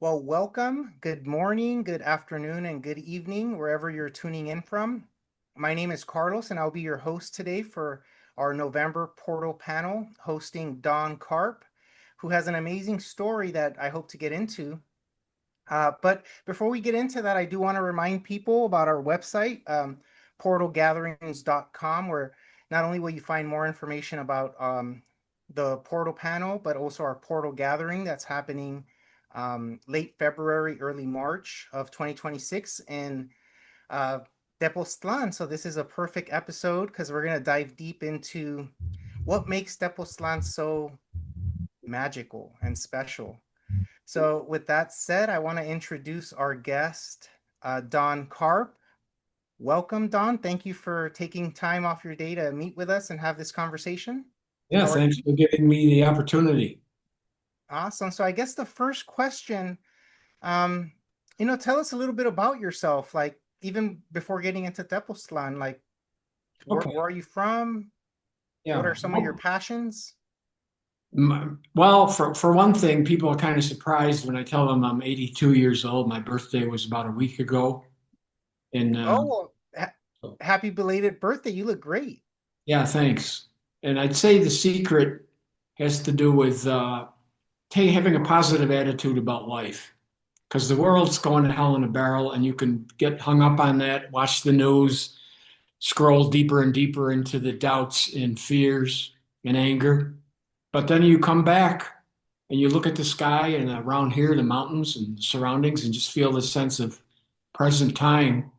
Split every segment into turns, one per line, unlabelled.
Well, welcome. Good morning, good afternoon, and good evening, wherever you're tuning in from. My name is Carlos, and I'll be your host today for our November Portal panel, hosting Don Karp, who has an amazing story that I hope to get into. But before we get into that, I do want to remind people about our website, portalgatherings.com, where not only will you find more information about the Portal panel, but also our Portal Gathering that's happening late February, early March of 2026 in uh, Tepoztlan. So this is a perfect episode because we're going to dive deep into what makes Tepoztlan so magical and special. So, with that said, I want to introduce our guest, Don Karp. Welcome, Don. Thank you for taking time off your day to meet with us and have this conversation.
Yeah,
How are
thanks
you?
for giving me the opportunity.
Awesome. So, I guess the first question, um, tell us a little bit about yourself, like even before getting into Tepoztlan, like
Okay.
where are you from? What
Yeah.
are some of your passions?
Well, for one thing, people are kind of surprised when I tell them I'm 82 years old. My birthday was about a week ago. And
Oh, well,
so-
happy belated birthday. You look great.
yeah, thanks. And I'd say the secret has to do with having a positive attitude about life. Because the world's going to hell in a barrel, and you can get hung up on that, watch the news, scroll deeper and deeper into the doubts and fears and anger. But then you come back and you look at the sky and around here, the mountains and surroundings, and just feel the sense of present time.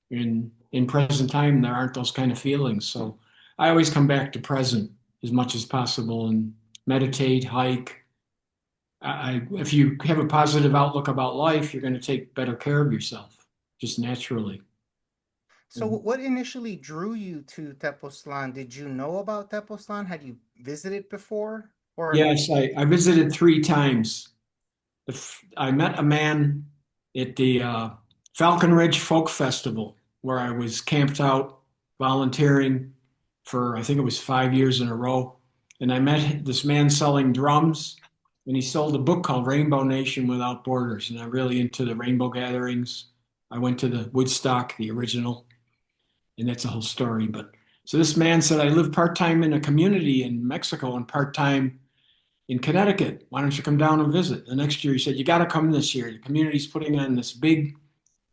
In present time, there aren't those kind of feelings. So I always come back to present as much as possible and meditate, hike. If you have a positive outlook about life, you're going to take better care of yourself just naturally.
So, what initially drew you to Tepoztlan? Did you know about Tepoztlan? Had you visited before? Or
Yes, I visited 3 times. I met a man at the Falcon Ridge Folk Festival where I was camped out volunteering for, I think it was 5 years in a row. And I met this man selling drums, and he sold a book called Rainbow Nation Without Borders. And I'm really into the rainbow gatherings. I went to the Woodstock, the original, and that's a whole story. But so this man said, I live part time in a community in Mexico and part time in Connecticut. Why don't you come down and visit? The next year he said, you got to come this year. The community's putting on this big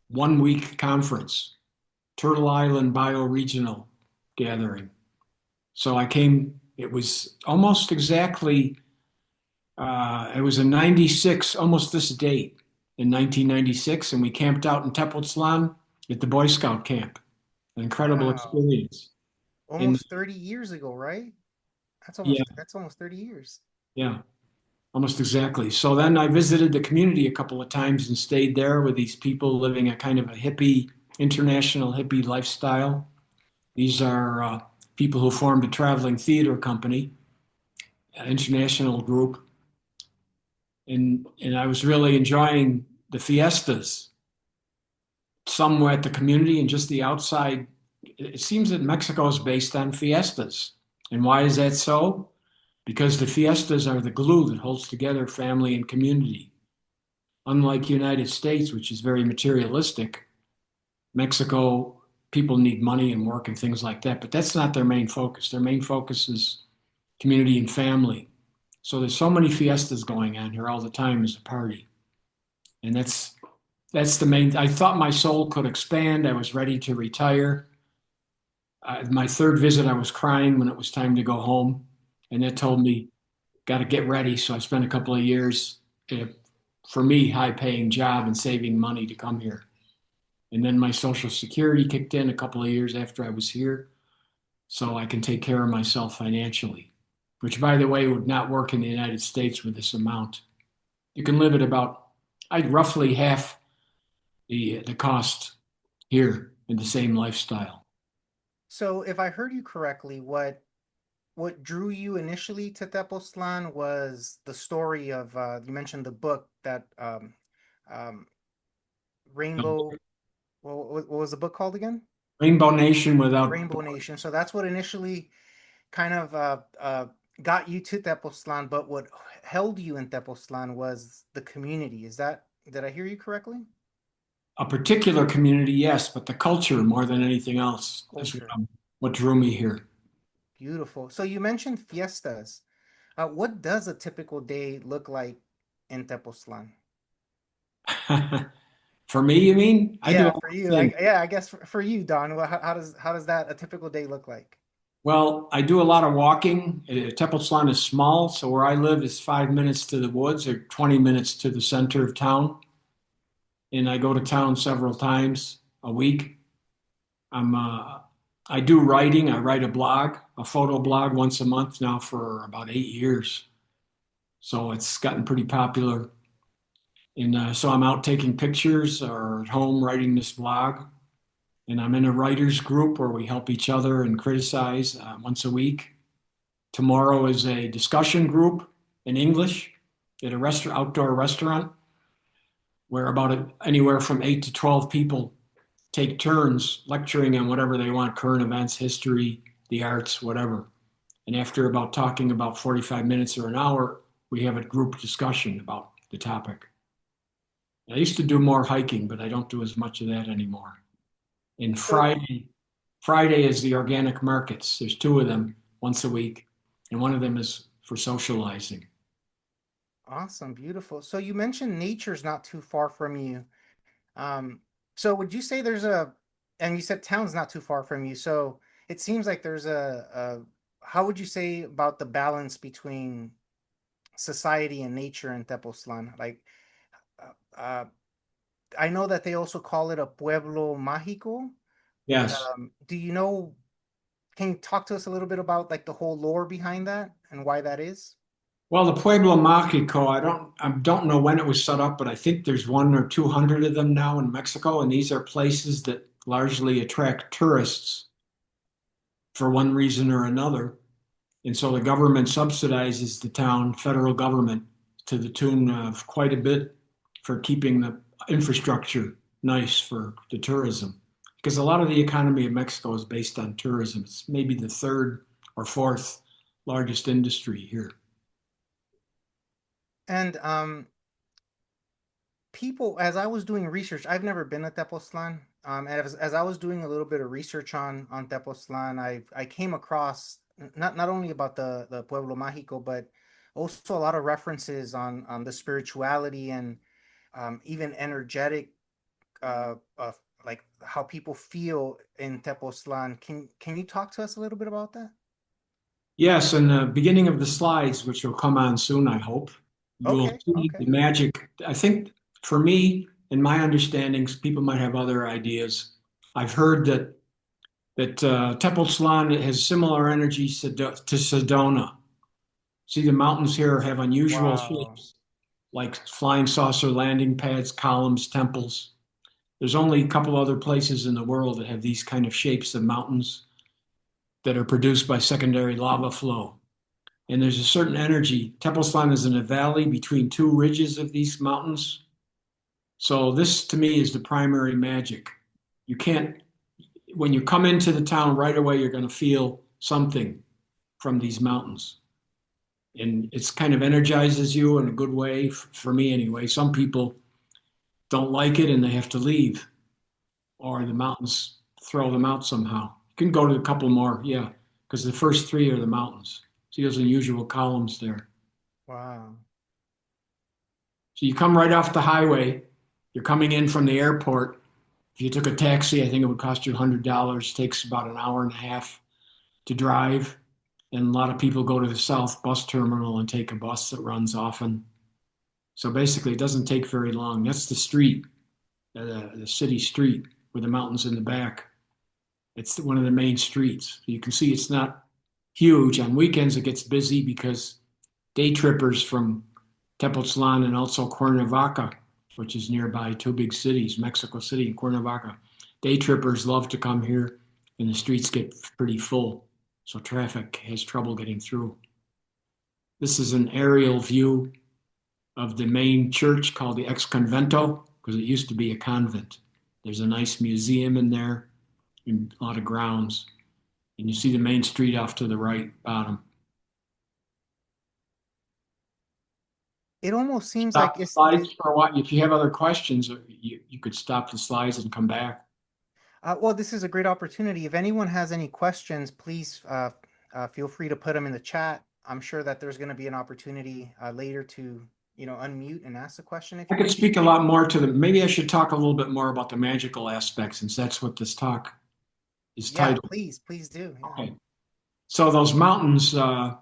1 week conference, Turtle Island Bioregional Gathering. So I came, it was almost exactly, it was in 96, almost this date in 1996. And we camped out in Tepoztlan at the Boy Scout camp. An incredible
wow,
experience. And
almost 30 years ago, right?
yeah,
That's almost 30 years.
yeah. Almost exactly. So then I visited the community a couple of times and stayed there with these people living a kind of a hippie, international hippie lifestyle. These are people who formed a traveling theater company, an international group, and I was really enjoying the fiestas. Some were at the community and just the outside. It seems that Mexico is based on fiestas. And why is that so? Because the fiestas are the glue that holds together family and community. Unlike United States, which is very materialistic, Mexico, people need money and work and things like that, but that's not their main focus. Their main focus is community and family. So there's so many fiestas going on here all the time as a party. And that's the main. I thought my soul could expand. I was ready to retire. My third visit, I was crying when it was time to go home. And that told me, got to get ready. So I spent a couple of years, uh, for me, high paying job and saving money to come here. And then my Social Security kicked in a couple of years after I was here, so I can take care of myself financially, which, by the way, would not work in the United States with this amount. You can live at about, I'd roughly half the cost here in the same lifestyle.
So, if I heard you correctly, what drew you initially to Tepoztlan was the story of you mentioned the book that um, Rainbow. What was the book called again?
Rainbow Nation without,
Rainbow Nation. So that's what initially kind of got you to Tepoztlan, but what held you in Tepoztlan was the community. Is that Did I hear you correctly?
A particular community, yes, but the culture more than anything else is
Culture.
what drew me here.
Beautiful. So you mentioned fiestas. What does a typical day look like in Tepoztlan?
For me, you mean? I do a
Yeah,
lot
for
of
you.
things.
Yeah, I guess for you, Don. Well, how does that a typical day look like?
Well, I do a lot of walking. Tepoztlan is small, so where I live is 5 minutes to the woods or 20 minutes to the center of town. And I go to town several times a week. I'm I do writing. I write a blog, a photo blog once a month now for about 8 years. So it's gotten pretty popular. And so I'm out taking pictures or at home writing this blog. And I'm in a writers group where we help each other and criticize once a week. Tomorrow is a discussion group in English at a outdoor restaurant where anywhere from 8 to 12 people take turns lecturing on whatever they want, current events, history, the arts, whatever. And after about talking about 45 minutes or an hour, we have a group discussion about the topic. I used to do more hiking, but I don't do as much of that anymore. And
So
Friday is the organic markets. There's two of them once a week, and one of them is for socializing.
awesome, beautiful. So you mentioned nature's not too far from you. Um, so would you say and you said town's not too far from you. So it seems like there's how would you say about the balance between society and nature in Tepoztlan? Like, uh, uh, I know that they also call it a Pueblo Mágico.
Yes.
Do you know, can you talk to us a little bit about like the whole lore behind that and why that is?
Well, the Pueblo Magico, I don't know when it was set up, but I think there's 1 or 200 of them now in Mexico, and these are places that largely attract tourists for one reason or another. And so the government subsidizes the town, federal government, to the tune of quite a bit for keeping the infrastructure nice for the tourism. Because a lot of the economy of Mexico is based on tourism. It's maybe the third or fourth largest industry here.
And people, as I was doing research, I've never been to Tepoztlan. And as I was doing a little bit of research on Tepoztlan, I came across not only about the Pueblo Mágico, but also a lot of references on the spirituality and even energetic, like how people feel in Tepoztlan. Can you talk to us a little bit about that?
Yes, in the beginning of the slides, which will come on soon, I hope, you'll
Okay,
see
okay.
the magic. I think for me, in my understandings, people might have other ideas. I've heard that Tepoztlan has similar energy to Sedona. See, the mountains here have unusual
Wow.
shapes, like flying saucer landing pads, columns, temples. There's only a couple other places in the world that have these kind of shapes of mountains that are produced by secondary lava flow. And there's a certain energy. Tepoztlan is in a valley between two ridges of these mountains. So this to me is the primary magic. You can't, when you come into the town right away, you're going to feel something from these mountains. And it's kind of energizes you in a good way, for me anyway. Some people don't like it and they have to leave, or the mountains throw them out somehow. You can go to a couple more, yeah, because the first three are the mountains. See those unusual columns there.
Wow.
So you come right off the highway. You're coming in from the airport. If you took a taxi, I think it would cost you $100. Takes about an hour and a half to drive. And a lot of people go to the South Bus Terminal and take a bus that runs often. So basically, it doesn't take very long. That's the street, the city street with the mountains in the back. It's one of the main streets. You can see it's not huge. On weekends, it gets busy because day trippers from Tepoztlan and also Cuernavaca, which is nearby, two big cities, Mexico City and Cuernavaca. Day trippers love to come here, and the streets get pretty full, so traffic has trouble getting through. This is an aerial view of the main church called the Ex Convento, because it used to be a convent. There's a nice museum in there and a lot of grounds. And you see the main street off to the right bottom.
It almost seems like
Stop the slides for a while. If you have other questions, you could stop the slides and come back.
well, this is a great opportunity. If anyone has any questions, please feel free to put them in the chat. I'm sure that there's going to be an opportunity later to, unmute and ask a question if
I
you
could
wish.
speak a lot more to them. Maybe I should talk a little bit more about the magical aspects, since that's what this talk is
Yeah,
titled.
please do. Yeah.
Okay. So those mountains are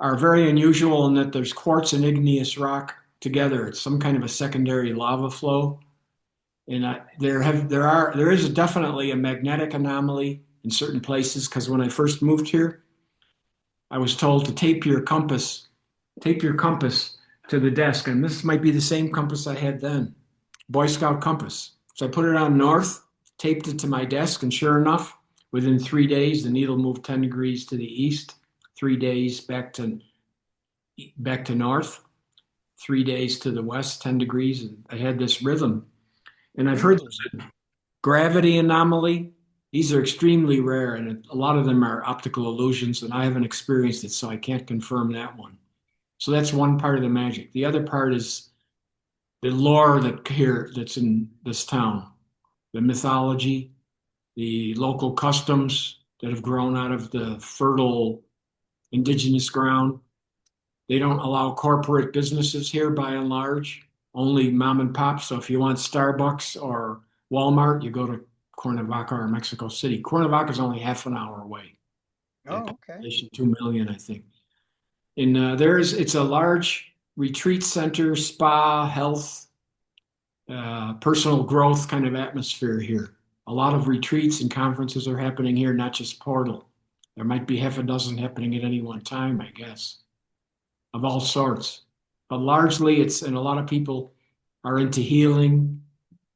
very unusual in that there's quartz and igneous rock together. It's some kind of a secondary lava flow, and there is definitely a magnetic anomaly in certain places. Because when I first moved here, I was told to tape your compass to the desk, and this might be the same compass I had then, Boy Scout compass. So I put it on north, taped it to my desk, and sure enough, within 3 days, the needle moved 10 degrees to the east. 3 days back to north. 3 days to the west, 10 degrees. And I had this rhythm. And I've heard
Really?
there's a gravity anomaly. These are extremely rare, and a lot of them are optical illusions, and I haven't experienced it, so I can't confirm that one. So that's one part of the magic. The other part is the lore that's in this town, the mythology, the local customs that have grown out of the fertile indigenous ground. They don't allow corporate businesses here by and large, only mom and pop. So if you want Starbucks or Walmart, you go to Cuernavaca or Mexico City. Cuernavaca is only half an hour away.
Oh, okay.
Population 2 million, I think. And it's a large retreat center, spa, health, personal growth kind of atmosphere here. A lot of retreats and conferences are happening here, not just Portal. There might be half a dozen happening at any one time, I guess, of all sorts. But largely, and a lot of people are into healing,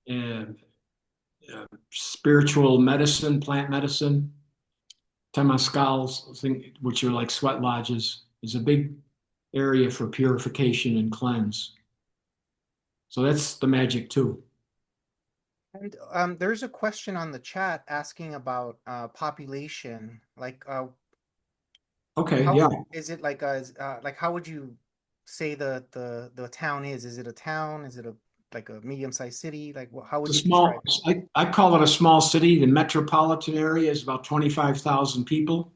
and spiritual medicine, plant medicine. Temazcals, which are like sweat lodges, is a big area for purification and cleanse. So that's the magic too.
And there's a question on the chat asking about population. Like,
Okay,
how
yeah.
is it like how would you say the town is? Is it a town? Is it a like a medium-sized city? Like, how would
It's a
you
small,
describe it?
I call it a small city. The metropolitan area is about 25,000 people.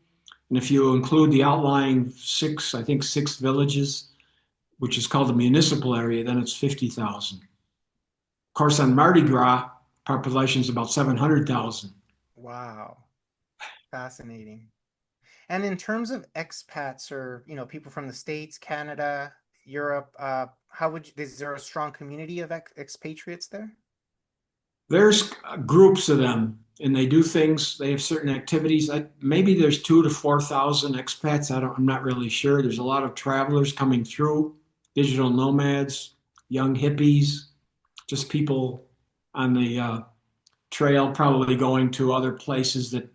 And if you include the outlying I think six villages, which is called the municipal area, then it's 50,000. Of course, on Mardi Gras, population is about 700,000.
Wow, fascinating. And in terms of expats or, people from the States, Canada, Europe, is there a strong community of expatriates there?
There's groups of them, and they do things. They have certain activities. Maybe there's 2 to 4,000 expats. I'm not really sure. There's a lot of travelers coming through, digital nomads, young hippies, just people on the trail, probably going to other places that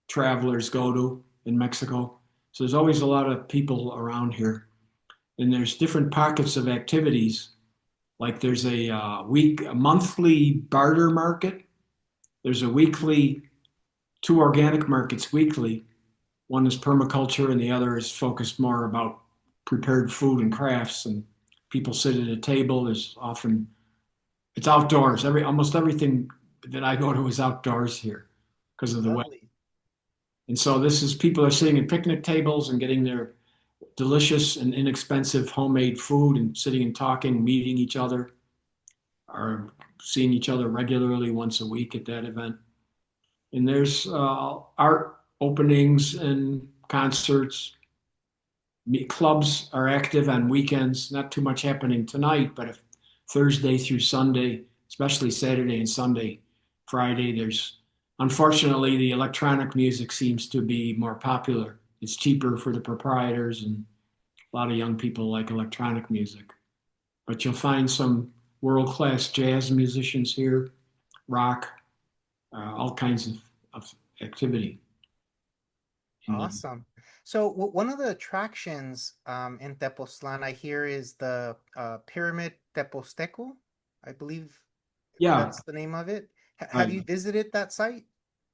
travelers go to in Mexico. So there's always a lot of people around here, and there's different pockets of activities. Like there's a monthly barter market. There's a weekly, two organic markets weekly. One is permaculture, and the other is focused more about prepared food and crafts. And people sit at a table. It's outdoors. Almost everything that I go to is outdoors here because of the weather.
Lovely.
And so people are sitting at picnic tables and getting their delicious and inexpensive homemade food and sitting and talking, meeting each other, or seeing each other regularly once a week at that event. And there's art openings and concerts. Clubs are active on weekends. Not too much happening tonight, but if Thursday through Sunday, especially Saturday and Sunday, Friday, unfortunately the electronic music seems to be more popular. It's cheaper for the proprietors, and a lot of young people like electronic music. But you'll find some world-class jazz musicians here, rock, all kinds of activity.
Awesome. So one of the attractions in Tepoztlan I hear is the Pyramid Tepozteco. I believe
Yeah,
that's the name of it. Have
right.
you visited that site?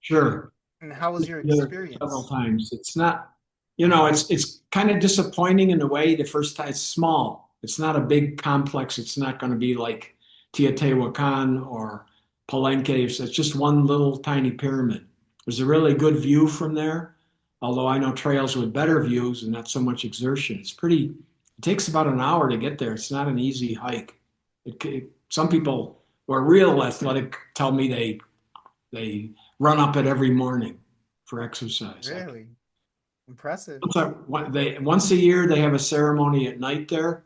Sure.
And how was your
There several
experience?
times. It's not, it's kind of disappointing in a way the first time. It's small. It's not a big complex. It's not going to be like Teotihuacan or Palenque. It's just one little tiny pyramid. There's a really good view from there, although I know trails with better views and not so much exertion. It takes about an hour to get there. It's not an easy hike. Some people who are real athletic tell me they run up it every morning for exercise.
Really impressive.
Once a year they have a ceremony at night there,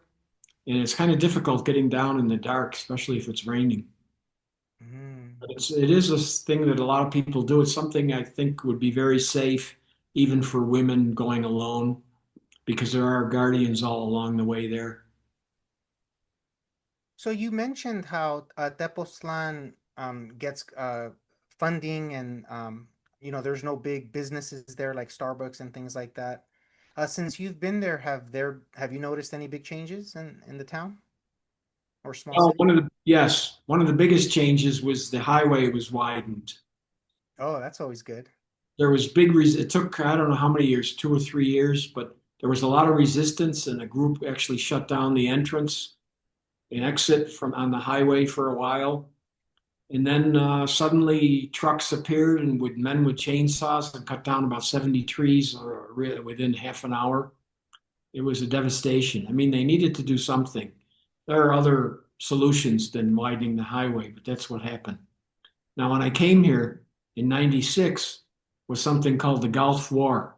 and it's kind of difficult getting down in the dark, especially if it's raining.
Mm.
But it is a thing that a lot of people do. It's something I think would be very safe, even for women going alone, because there are guardians all along the way there.
So you mentioned how Tepoztlan gets funding and there's no big businesses there like Starbucks and things like that. Since you've been there, have you noticed any big changes in the town or small
Well,
city?
one of the biggest changes was the highway was widened.
Oh, that's always good.
There was it took, I don't know how many years, 2 or 3 years, but there was a lot of resistance, and a group actually shut down the entrance and exit from on the highway for a while. And then suddenly trucks appeared and with men with chainsaws and cut down about 70 trees within half an hour. It was a devastation. I mean, they needed to do something. There are other solutions than widening the highway, but that's what happened. Now, when I came here in 96, was something called the Gulf War,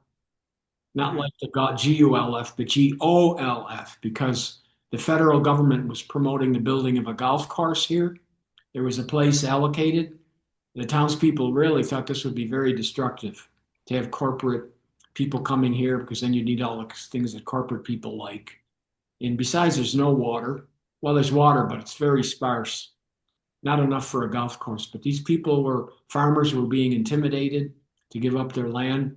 not
Hmm.
like the GULF, but GOLF, because the federal government was promoting the building of a golf course here. There was a place allocated. The townspeople really thought this would be very destructive to have corporate people coming here, because then you need all the things that corporate people like. And besides, there's no water. Well, there's water, but it's very sparse, not enough for a golf course. But these farmers were being intimidated to give up their land.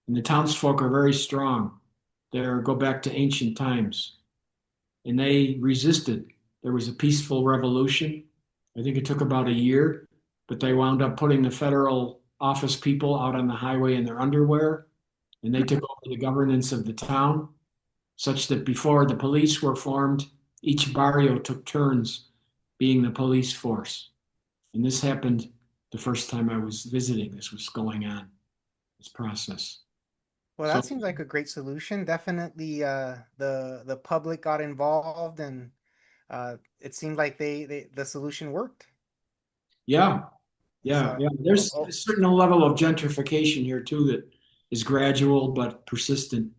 And the townsfolk are very strong. They go back to ancient times. And they resisted. There was a peaceful revolution. I think it took about a year, but they wound up putting the federal office people out on the highway in their underwear, and they took over the governance of the town, such that before the police were formed, each barrio took turns being the police force. And this happened the first time I was visiting. This was going on, this process.
Well,
So,
that seems like a great solution. Definitely, the public got involved, and it seemed like the solution worked.
yeah,
So,
yeah. There's a certain level of gentrification here too that is gradual but persistent,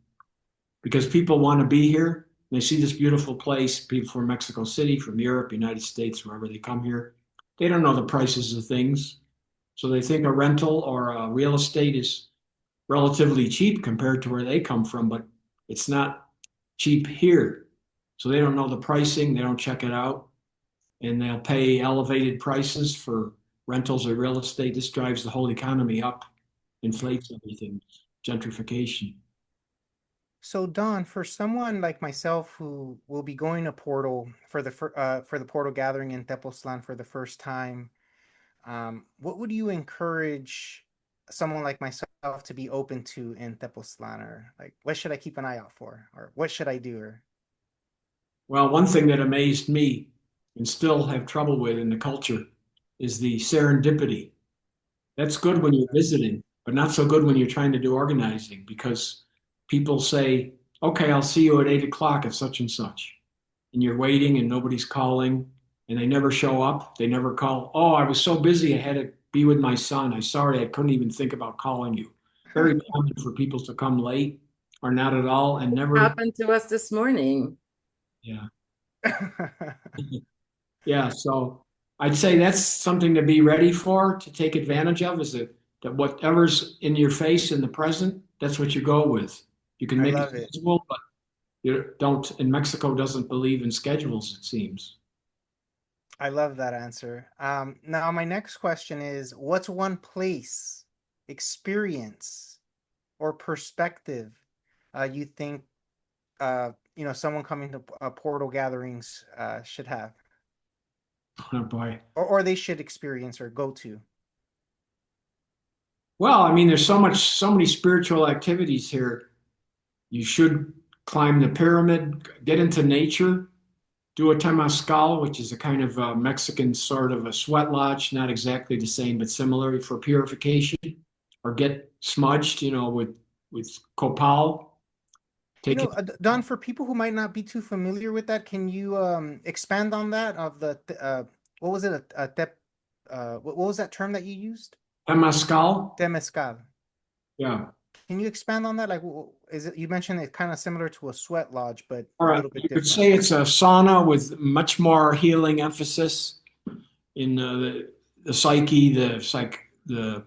because people want to be here. They see this beautiful place, people from Mexico City, from Europe, United States, wherever they come here. They don't know the prices of things. So they think a rental or a real estate is relatively cheap compared to where they come from, but it's not cheap here. So they don't know the pricing, they don't check it out, and they'll pay elevated prices for rentals or real estate. This drives the whole economy up, inflates everything, gentrification.
so Don, for someone like myself who will be going to Portal for the Portal gathering in Tepoztlan for the first time, what would you encourage someone like myself to be open to in Tepoztlan, or like what should I keep an eye out for, or what should I do? Or
Well, one thing that amazed me and still have trouble with in the culture is the serendipity. That's good when you're visiting, but not so good when you're trying to do organizing, because people say, okay, I'll see you at 8 o'clock at such and such. And you're waiting and nobody's calling, and they never show up. They never call. Oh, I was so busy. I had to be with my son. I'm sorry. I couldn't even think about calling you. Very common for people to come late or not at all and never.
Happened to us this morning.
Yeah. Yeah, so I'd say that's something to be ready for, to take advantage of, is that whatever's in your face in the present, that's what you go with. You can
I
make a
love it.
schedule, but you don't, and Mexico doesn't believe in schedules, it seems.
I love that answer. Now my next question is, what's one place, experience, or perspective you think someone coming to Portal gatherings should have,
Oh boy.
or they should experience or go to?
Well, I mean, there's so many spiritual activities here. You should climb the pyramid, get into nature. do a temazcal, which is a kind of Mexican sort of a sweat lodge, not exactly the same, but similar for purification, or get smudged, with copal. Take it.
Don, for people who might not be too familiar with that, can you expand on that of what was it, what was that term that you used?
Temazcal.
Temescal.
Yeah.
Can you expand on that? Like, is it, you mentioned it kind of similar to a sweat lodge, but
All
a
right.
little bit
You could
different.
say it's a sauna with much more healing emphasis in the psyche, the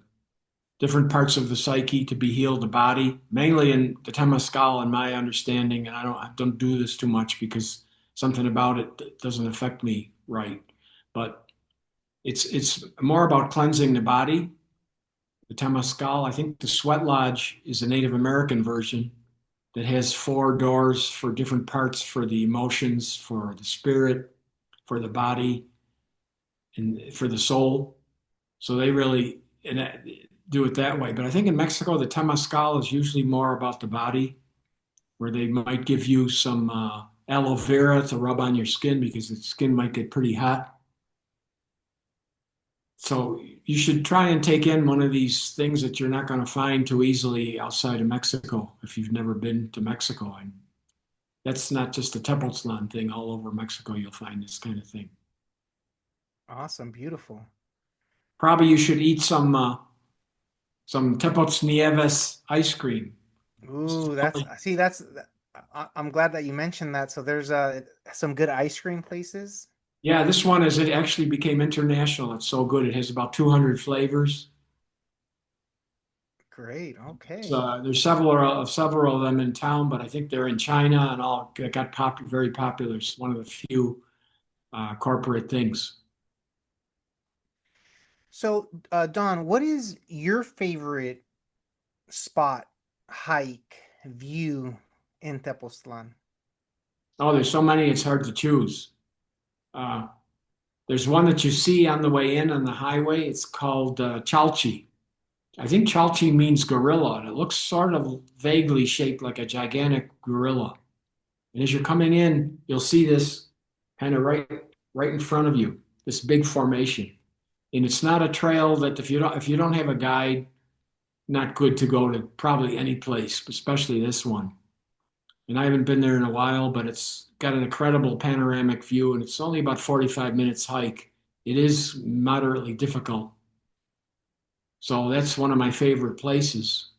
different parts of the psyche to be healed, the body, mainly in the Temazcal, in my understanding. And I don't do this too much because something about it doesn't affect me right. But it's more about cleansing the body. The Temazcal, I think the Sweat Lodge is a Native American version that has four doors for different parts, for the emotions, for the spirit, for the body, and for the soul. So they really do it that way. But I think in Mexico, the Temazcal is usually more about the body, where they might give you some aloe vera to rub on your skin because the skin might get pretty hot. So you should try and take in one of these things that you're not going to find too easily outside of Mexico if you've never been to Mexico. And that's not just a Tepoztlan thing. All over Mexico, you'll find this kind of thing.
Awesome, beautiful.
Probably you should eat some Tepoznieves ice cream.
Ooh, I'm glad that you mentioned that. So there's some good ice cream places.
Yeah, this one is it actually became international. It's so good. It has about 200 flavors.
Great. Okay.
So there's several of them in town, but I think they're in China and all got very popular. It's one of the few corporate things.
So, Don, what is your favorite spot, hike, view in Tepoztlan?
Oh, there's so many, it's hard to choose. Uh, there's one that you see on the way in on the highway. It's called Chalchi. I think Chalchi means gorilla, and it looks sort of vaguely shaped like a gigantic gorilla. And as you're coming in, you'll see this kind of right in front of you, this big formation. And it's not a trail that if you don't have a guide, not good to go to probably any place, especially this one. And I haven't been there in a while, but it's got an incredible panoramic view, and it's only about 45 minutes hike. It is moderately difficult. So that's one of my favorite places.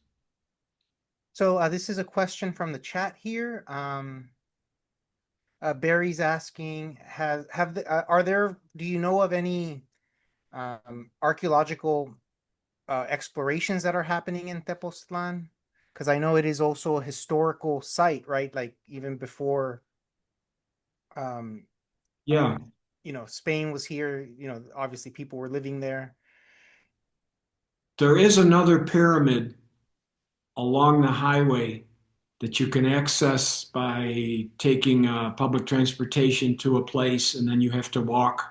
So, this is a question from the chat here. Barry's asking, do you know of any archaeological explorations that are happening in Tepoztlan? Because I know it is also a historical site, right? Like even before, um,
Yeah,
Spain was here. Obviously people were living there.
there is another pyramid along the highway that you can access by taking public transportation to a place, and then you have to walk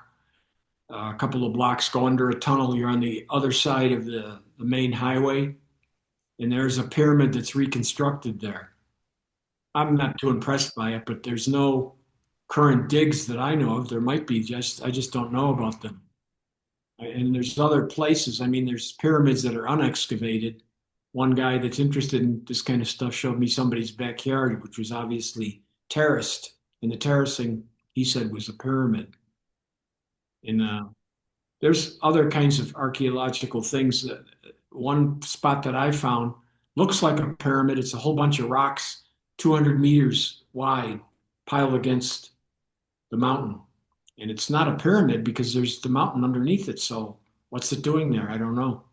a couple of blocks, go under a tunnel. You're on the other side of the main highway, and there's a pyramid that's reconstructed there. I'm not too impressed by it, but there's no current digs that I know of. There might be, I just don't know about them. And there's other places. I mean, there's pyramids that are unexcavated. One guy that's interested in this kind of stuff showed me somebody's backyard, which was obviously terraced. And the terracing, he said, was a pyramid. And there's other kinds of archaeological things. One spot that I found looks like a pyramid. It's a whole bunch of rocks, 200 meters wide, piled against the mountain. And it's not a pyramid because there's the mountain underneath it. So what's it doing there? I don't know.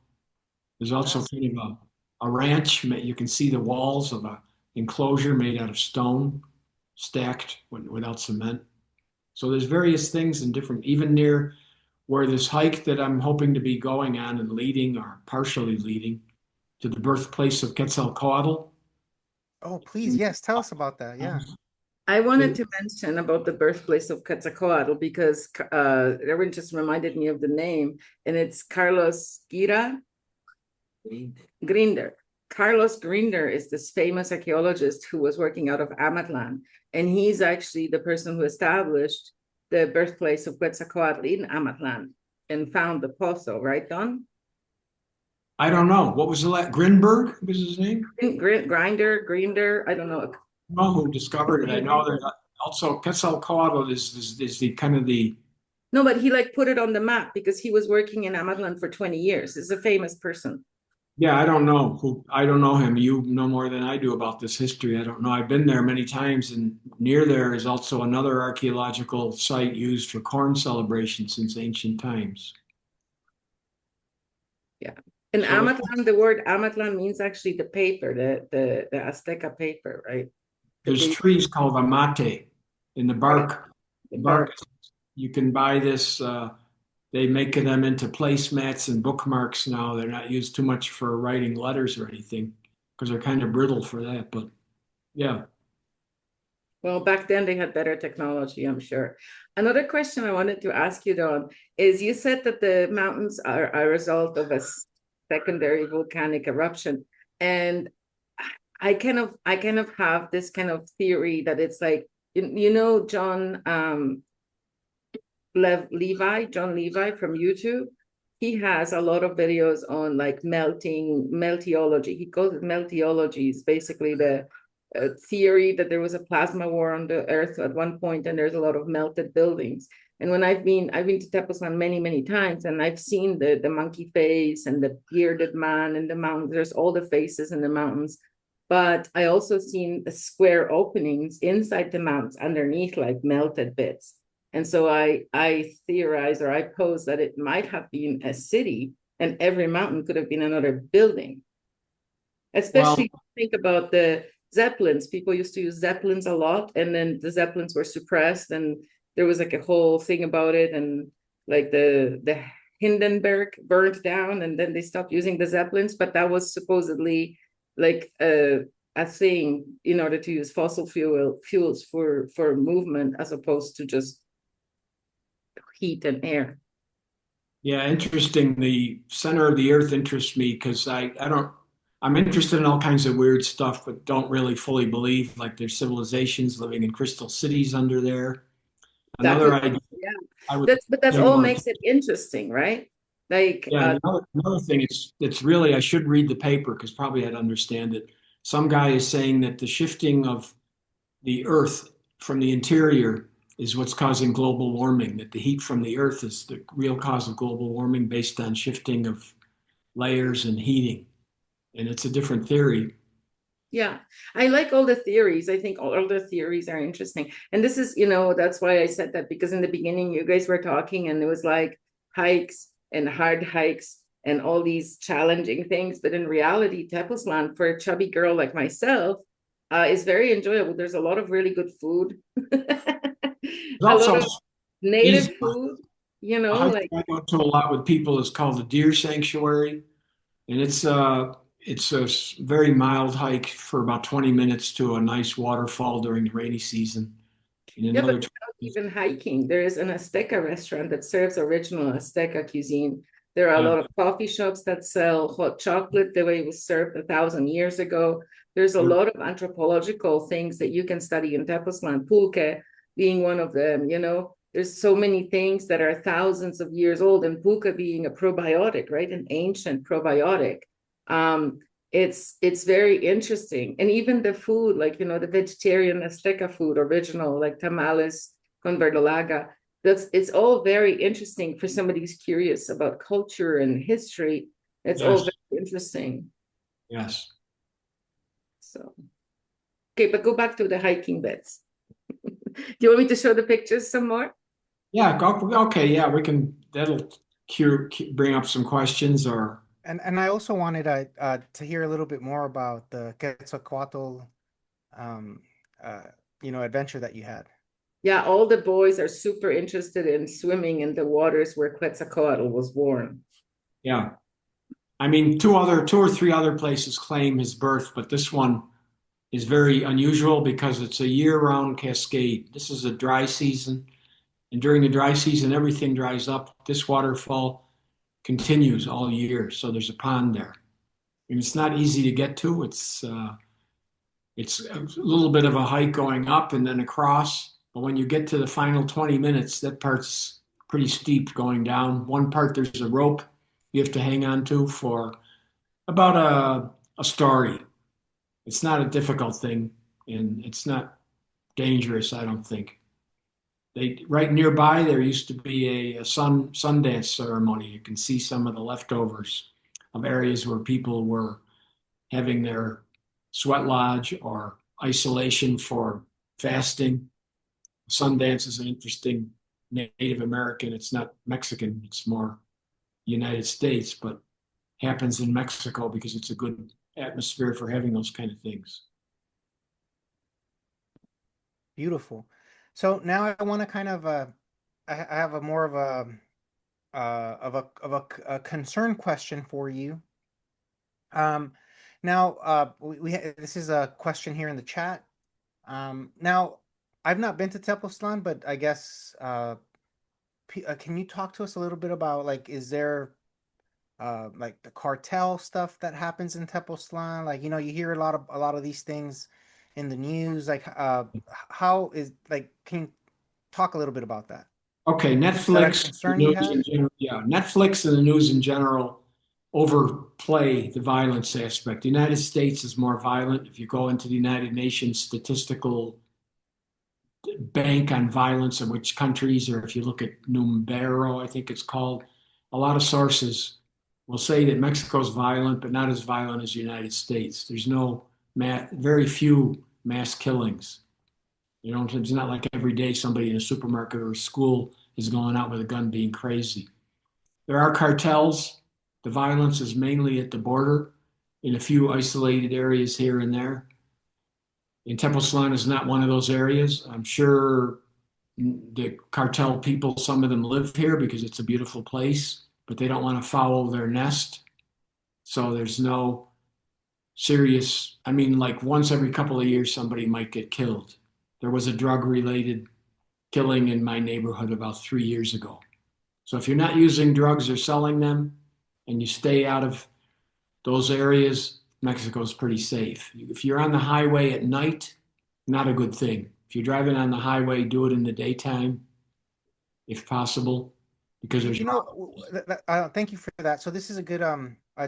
There's also
That's
kind of a ranch. You can see the walls of a enclosure made out of stone, stacked without cement. So there's various things in different, even near where this hike that I'm hoping to be going on and leading or partially leading to the birthplace of Quetzalcoatl.
Oh, please, yes, tell us about that. Yeah.
I wanted to mention about the birthplace of Quetzalcoatl because everyone just reminded me of the name, and it's Carlos Grinder. Carlos Grinder is this famous archaeologist who was working out of Amatlan, and he's actually the person who established the birthplace of Quetzalcoatl in Amatlan and found the pozo, right, Don?
I don't know. What was the last? Grinberg was his name?
Grinder, I don't know.
I don't know who discovered it. I know there's also Quetzalcoatl is the kind of the.
No, but he like put it on the map because he was working in Amatlan for 20 years. He's a famous person.
Yeah, I don't know who. I don't know him. You know more than I do about this history. I don't know. I've been there many times, and near there is also another archaeological site used for corn celebration since ancient times.
Yeah. In
So
Amatlan, the word Amatlan means actually the paper, the Azteca paper, right?
there's
The
trees called amate in the
right,
bark.
the
The bark.
bark.
You can buy this. They make them into placemats and bookmarks now. They're not used too much for writing letters or anything because they're kind of brittle for that. But yeah.
Well, back then they had better technology, I'm sure. Another question I wanted to ask you, Don, is you said that the mountains are a result of a secondary volcanic eruption. And I kind of have this kind of theory that it's like, you know, John Levi from YouTube. He has a lot of videos on like meltiology. He calls it meltiology. It's basically the theory that there was a plasma war on the earth at one point and there's a lot of melted buildings. And when I've been to Tepoztlan many times, and I've seen the monkey face and the bearded man in the mountains. There's all the faces in the mountains, but I also seen the square openings inside the mountains underneath, like melted bits. And so I theorize, or I pose that it might have been a city and every mountain could have been another building.
Well,
Especially think about the Zeppelins. People used to use Zeppelins a lot, and then the Zeppelins were suppressed, and there was like a whole thing about it, and like the Hindenburg burned down, and then they stopped using the Zeppelins, but that was supposedly like a thing in order to use fossil fuels for movement as opposed to just heat and air.
yeah, interesting. The center of the earth interests me because I don't, I'm interested in all kinds of weird stuff, but don't really fully believe like there's civilizations living in crystal cities under there.
Exactly.
Another idea
Yeah.
I would
That's
think
all
was,
makes it interesting, right? Like
yeah, another thing it's really, I should read the paper because probably I'd understand it. Some guy is saying that the shifting of the earth from the interior is what's causing global warming, that the heat from the earth is the real cause of global warming based on shifting of layers and heating. And it's a different theory.
yeah, I like all the theories. I think all the theories are interesting. And this is, you know, that's why I said that, because in the beginning you guys were talking and it was like hikes and hard hikes and all these challenging things. But in reality, Tepoztlan for a chubby girl like myself is very enjoyable. There's a lot of really good food,
It's
a lot
also
of native
easy.
food, you
A
know,
hike
like
I go to a lot with people is called the Deer Sanctuary, and it's a very mild hike for about 20 minutes to a nice waterfall during the rainy season. And
yeah, but
another 20
without
minutes,
even hiking, there is an Azteca restaurant that serves original Azteca cuisine. There are a
yeah,
lot of coffee shops that sell hot chocolate the way it was served 1,000 years ago. There's a lot of anthropological things that you can study in Tepoztlan, pulque being one of them, you know. There's so many things that are thousands of years old, and pulque being a probiotic, right? An ancient probiotic. Um, it's very interesting, and even the food, like, you know, the vegetarian Azteca food, original, like tamales con verdolaga, it's all very interesting for somebody who's curious about culture and history. It's all
yes,
very interesting.
yes.
So okay, but go back to the hiking bits. Do you want me to show the pictures some more?
Yeah, okay, yeah, we can, that'll bring up some questions or,
And I also wanted to hear a little bit more about the Quetzalcoatl um, uh, adventure that you had.
Yeah, all the boys are super interested in swimming in the waters where Quetzalcoatl was born.
yeah. I mean, two or three other places claim his birth, but this one is very unusual because it's a year-round cascade. This is a dry season, and during the dry season, everything dries up. This waterfall continues all year, so there's a pond there, and it's not easy to get to. It's a little bit of a hike going up and then across, But when you get to the final 20 minutes, that part's pretty steep going down. One part, there's a rope you have to hang on to for about a story. It's not a difficult thing, and it's not dangerous, I don't think. Right nearby there used to be a Sundance ceremony. You can see some of the leftovers of areas where people were having their sweat lodge or isolation for fasting. Sundance is an interesting Native American. It's not Mexican. It's more United States, but happens in Mexico because it's a good atmosphere for having those kind of things.
Beautiful. So now I want to kind of I have a more of a a concern question for you. Now this is a question here in the chat. Now I've not been to Tepoztlan, but I guess can you talk to us a little bit about, like, is there like the cartel stuff that happens in Tepoztlan? Like, you know, you hear a lot of these things in the news. Like, how is, like, can you talk a little bit about that?
Okay,
Is that a
Netflix, the
concern you
news
have?
in general, yeah, Netflix and the news in general overplay the violence aspect. The United States is more violent. If you go into the United Nations statistical bank on violence in which countries, or if you look at Numero, I think it's called, a lot of sources will say that Mexico's violent, but not as violent as the United States. There's very few mass killings. You know, it's not like every day somebody in a supermarket or a school is going out with a gun being crazy. There are cartels. The violence is mainly at the border in a few isolated areas here and there. And Tepoztlan is not one of those areas. I'm sure the cartel people, some of them live here because it's a beautiful place, but they don't want to foul their nest. So there's no serious, I mean, like once every couple of years, somebody might get killed. There was a drug related killing in my neighborhood about 3 years ago. So if you're not using drugs or selling them and you stay out of those areas, Mexico's pretty safe. If you're on the highway at night, not a good thing. If you're driving on the highway, do it in the daytime, if possible, because there's
You know, thank you for that. So this is a good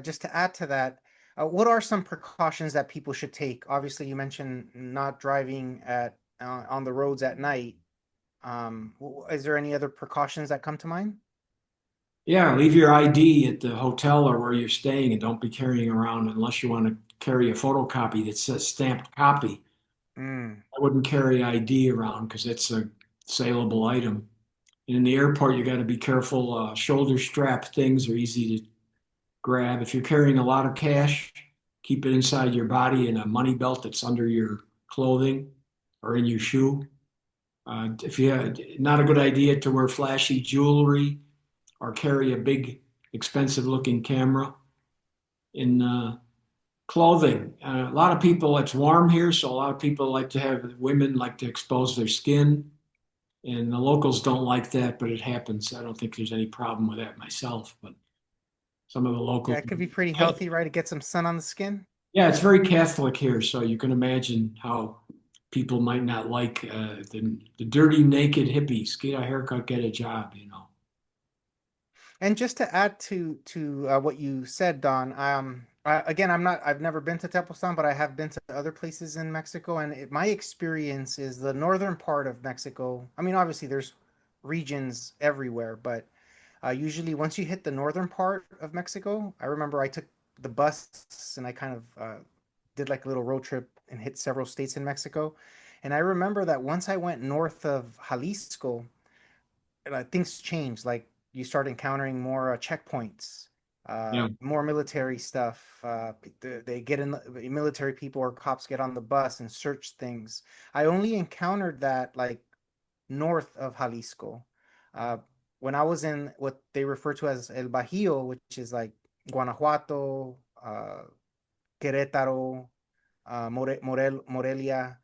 just to add to that. What are some precautions that people should take? Obviously, you mentioned not driving at on the roads at night. Is there any other precautions that come to mind?
yeah, leave your ID at the hotel or where you're staying and don't be carrying around unless you want to carry a photocopy that says stamped copy.
Mm.
I wouldn't carry ID around because it's a saleable item. And in the airport, you got to be careful. Shoulder strap things are easy to grab. If you're carrying a lot of cash, keep it inside your body in a money belt that's under your clothing or in your shoe. If you have, not a good idea to wear flashy jewelry or carry a big, expensive looking camera in clothing. A lot of people, it's warm here, so a lot of people like to have, women like to expose their skin. And the locals don't like that, but it happens. I don't think there's any problem with that myself, but some of the
Yeah,
locals.
it could be pretty healthy, right? To get some sun on the skin.
Yeah, it's very Catholic here, so you can imagine how people might not like the dirty, naked hippies. Get a haircut, get a job, you know.
And just to add to what you said, Don, again, I've never been to Tepoztlan, but I have been to other places in Mexico, and my experience is the northern part of Mexico. I mean, obviously, there's regions everywhere, but usually once you hit the northern part of Mexico, I remember I took the bus and I kind of did like a little road trip and hit several states in Mexico, and I remember that once I went north of Jalisco, things changed. Like, you start encountering more checkpoints,
Yeah,
more military stuff. They get in the military people or cops get on the bus and search things. I only encountered that like north of Jalisco. Uh, when I was in what they refer to as El Bajío, which is like Guanajuato, Querétaro, Morelia.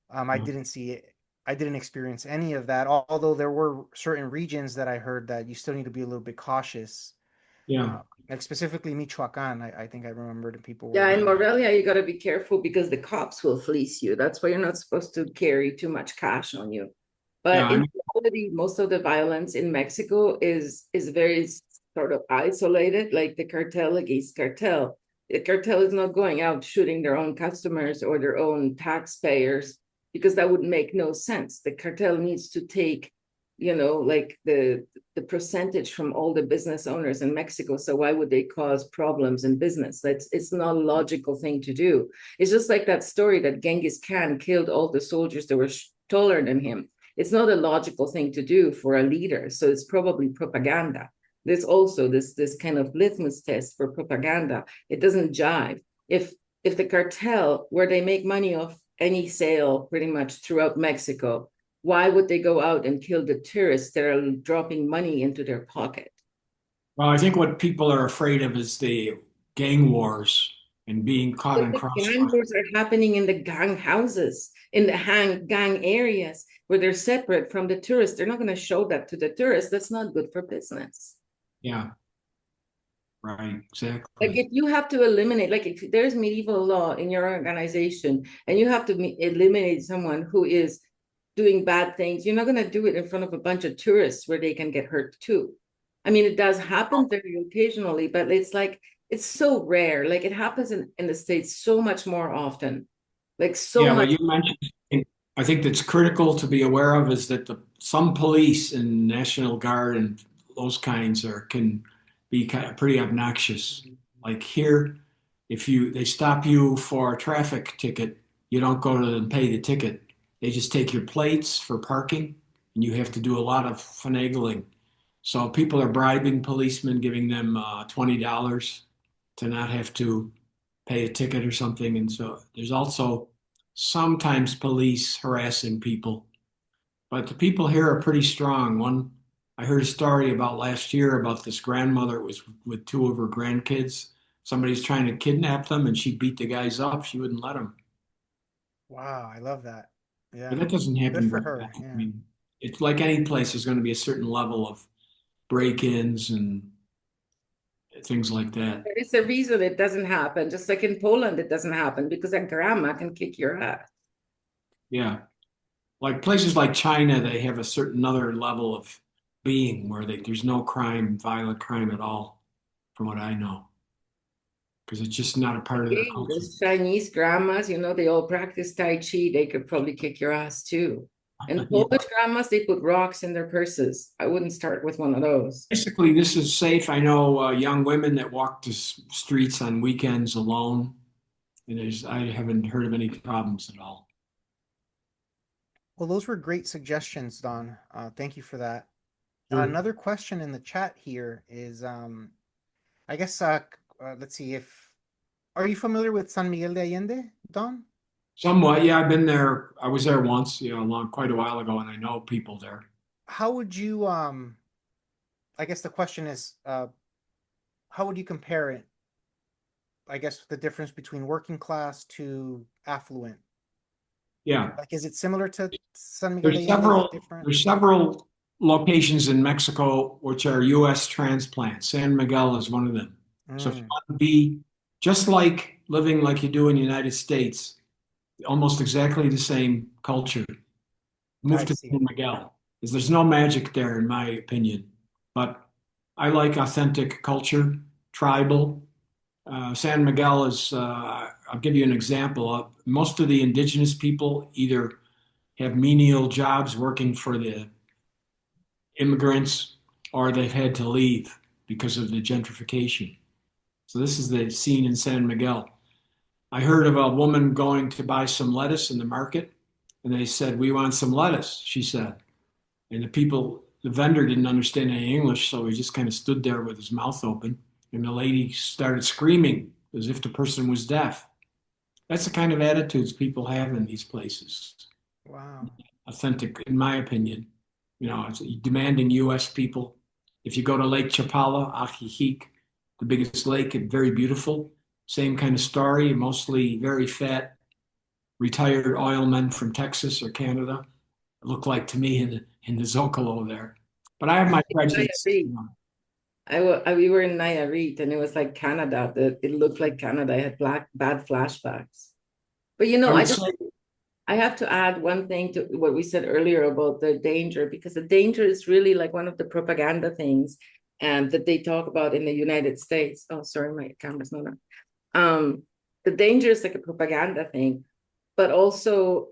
I
yeah,
didn't see it. I didn't experience any of that. Although there were certain regions that I heard that you still need to be a little bit cautious.
yeah,
Like specifically Michoacan, I think I remembered that people
Yeah,
were.
in Morelia, you got to be careful because the cops will fleece you. That's why you're not supposed to carry too much cash on you. But
Yeah, I
in
mean,
reality, most of the violence in Mexico is very sort of isolated, like the cartel against cartel. The cartel is not going out shooting their own customers or their own taxpayers, because that would make no sense. The cartel needs to take, like the percentage from all the business owners in Mexico. So why would they cause problems in business? It's not a logical thing to do. It's just like that story that Genghis Khan killed all the soldiers that were taller than him. It's not a logical thing to do for a leader. So it's probably propaganda. There's also this kind of litmus test for propaganda. It doesn't jive. If the cartel, where they make money off any sale pretty much throughout Mexico, why would they go out and kill the tourists that are dropping money into their pocket?
well, I think what people are afraid of is the gang wars and being caught
But
in
the gang
crossfire.
wars are happening in the gang houses, in the gang areas where they're separate from the tourists. They're not going to show that to the tourists. That's not good for business.
Yeah, right,
Like if
exactly.
you have to eliminate, like if there's medieval law in your organization and you have to eliminate someone who is doing bad things, you're not going to do it in front of a bunch of tourists where they can get hurt too. I mean, it does happen very occasionally, but it's like, it's so rare. Like it happens in the States so much more often, like so
Yeah, what
much.
you mentioned, I think that's critical to be aware of is that some police and National Guard and those kinds can be kind of pretty obnoxious. Like here, if they stop you for a traffic ticket, you don't go to them and pay the ticket. They just take your plates for parking, and you have to do a lot of finagling. So people are bribing policemen, giving them $20 to not have to pay a ticket or something. And so there's also sometimes police harassing people, but the people here are pretty strong. I heard a story about last year about this grandmother was with two of her grandkids. Somebody's trying to kidnap them, and she beat the guys up. She wouldn't let them.
Wow, I love that.
But
Yeah,
that doesn't
good
happen
for
very
her.
often. I
Yeah.
mean, it's like any place. There's going to be a certain level of break-ins and things like that.
There is a reason it doesn't happen. Just like in Poland, it doesn't happen because a grandma can kick your ass.
Yeah. Like places like China, they have a certain other level of being where there's no crime, violent crime at all, from what I know, because it's just not a part of their
Again,
culture.
those Chinese grandmas, they all practice Tai Chi. They could probably kick your ass too. And
Yeah.
Polish grandmas, they put rocks in their purses. I wouldn't start with one of those.
Basically, this is safe. I know young women that walk the streets on weekends alone, and I haven't heard of any problems at all.
Well, those were great suggestions, Don. Thank you for that.
Sure.
Another question in the chat here is, I guess, let's see if, are you familiar with San Miguel de Allende, Don?
Somewhat, yeah. I've been there. I was there once, quite a while ago, and I know people there.
How would you, I guess the question is, how would you compare it? I guess the difference between working class to affluent.
Yeah.
Like, is it similar to San Miguel de
There's
Allende? Is it
several
different?
there's several locations in Mexico which are U.S. transplants. San Miguel is one of them. So if you
Mm,
want to be just like living like you do in the United States, almost exactly the same culture, move
I
to
see.
San Miguel. Because there's no magic there, in my opinion. But I like authentic culture, tribal. San Miguel is, I'll give you an example. Most of the indigenous people either have menial jobs working for the immigrants or they've had to leave because of the gentrification. So this is the scene in San Miguel. I heard of a woman going to buy some lettuce in the market, and they said, "We want some lettuce," she said. And the vendor didn't understand any English, so he just kind of stood there with his mouth open. And the lady started screaming as if the person was deaf. That's the kind of attitudes people have in these places.
Wow.
Authentic, in my opinion. It's demanding U.S. people. If you go to Lake Chapala, Ajijic, the biggest lake, and very beautiful, same kind of story, mostly very fat, retired oil men from Texas or Canada. It looked like to me in the Zocalo there. But I have my prejudice.
Nayarit. We were in Nayarit and it was like Canada. It looked like Canada. I had bad flashbacks. But
I
I
would
just
say
I have to add one thing to what we said earlier about the danger, because the danger is really like one of the propaganda things that they talk about in the United States. Oh, sorry, my camera's not on. The danger is like a propaganda thing, but also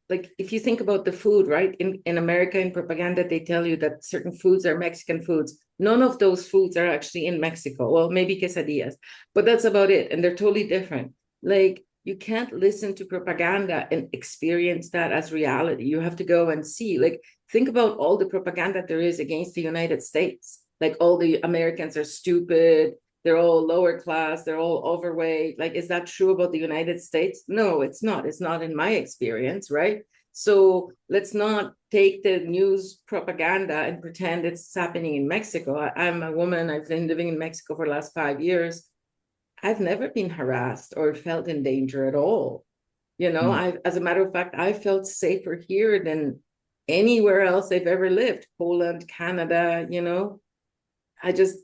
like if you think about the food, right? In America, in propaganda, they tell you that certain foods are Mexican foods. None of those foods are actually in Mexico. Well, maybe quesadillas, but that's about it. And they're totally different. Like you can't listen to propaganda and experience that as reality. You have to go and see, like, think about all the propaganda there is against the United States. Like all the Americans are stupid, they're all lower class, they're all overweight. Like, is that true about the United States? No, it's not. It's not in my experience, right? So let's not take the news propaganda and pretend it's happening in Mexico. I'm a woman, I've been living in Mexico for the last 5 years. I've never been harassed or felt in danger at all. You know, as a matter of fact, I felt safer here than anywhere else I've ever lived. Poland, Canada, you know. I just,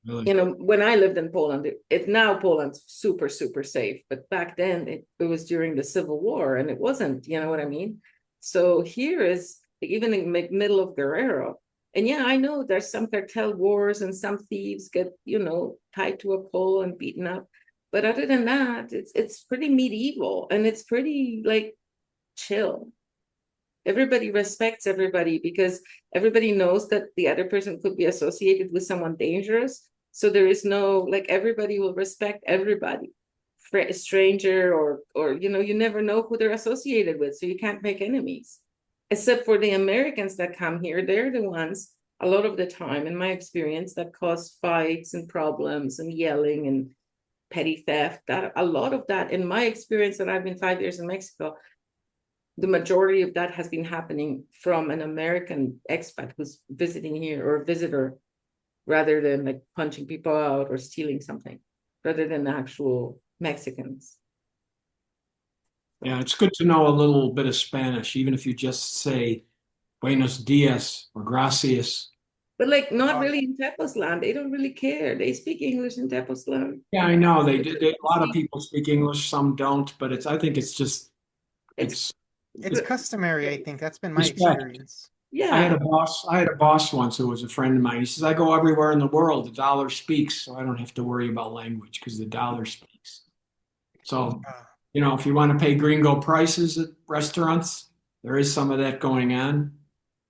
Really?
you know, when I lived in Poland, now Poland's super, super safe. But back then it was during the Civil War and it wasn't, you know what I mean? So here is even in the middle of Guerrero. And yeah, I know there's some cartel wars and some thieves get, you know, tied to a pole and beaten up. But other than that, it's pretty medieval and it's pretty like chill. Everybody respects everybody because everybody knows that the other person could be associated with someone dangerous. So there is no, like, everybody will respect everybody. A stranger or you know, you never know who they're associated with, so you can't make enemies. Except for the Americans that come here, they're the ones a lot of the time, in my experience, that cause fights and problems and yelling and petty theft. That a lot of that, in my experience, that I've been 5 years in Mexico, the majority of that has been happening from an American expat who's visiting here or a visitor, rather than like punching people out or stealing something, rather than the actual Mexicans.
Yeah, it's good to know a little bit of Spanish, even if you just say Buenos dias or gracias.
But like not
Oh,
really in Tepoztlan. They don't really care. They speak English in Tepoztlan.
Yeah, I know they do. A lot of people speak English, some don't, but I think it's just
It's
it's
it's
it's
customary, I think. That's been my
respect.
experience.
yeah.
I had a boss once who was a friend of mine. He says, I go everywhere in the world. The dollar speaks, so I don't have to worry about language because the dollar speaks. So,
Uh,
if you want to pay gringo prices at restaurants, there is some of that going on.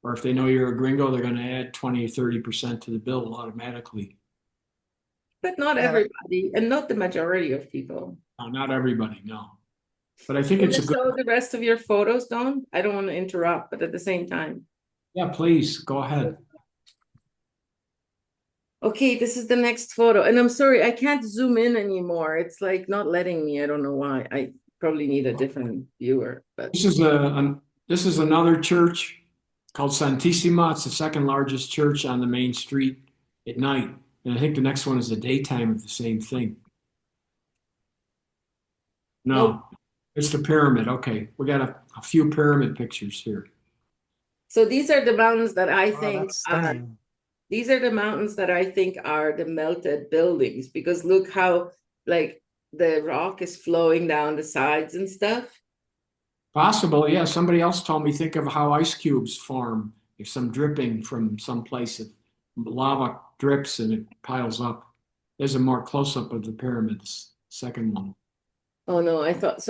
Or if they know you're a gringo, they're going to add 20 or 30% to the bill automatically.
But not
yeah,
everybody, and not the majority of people.
No, not everybody, no. But I think
You want
it's a
to
good,
show the rest of your photos, Don? I don't want to interrupt, but at the same time.
yeah, please go ahead.
Okay, this is the next photo. And I'm sorry, I can't zoom in anymore. It's like not letting me. I don't know why. I probably need a different viewer, but
This is another church called Santissima. It's the second largest church on the main street at night. And I think the next one is the daytime of the same thing.
no.
No, it's the pyramid. Okay, we got a few pyramid pictures here.
So these are the mountains that I
wow,
think
that's
are
stunning.
these are the mountains that I think are the melted buildings, because look how like the rock is flowing down the sides and stuff.
Possible, yeah. Somebody else told me think of how ice cubes form. If some dripping from some place, if lava drips and it piles up. There's a more close up of the pyramids. Second one.
Oh no, I thought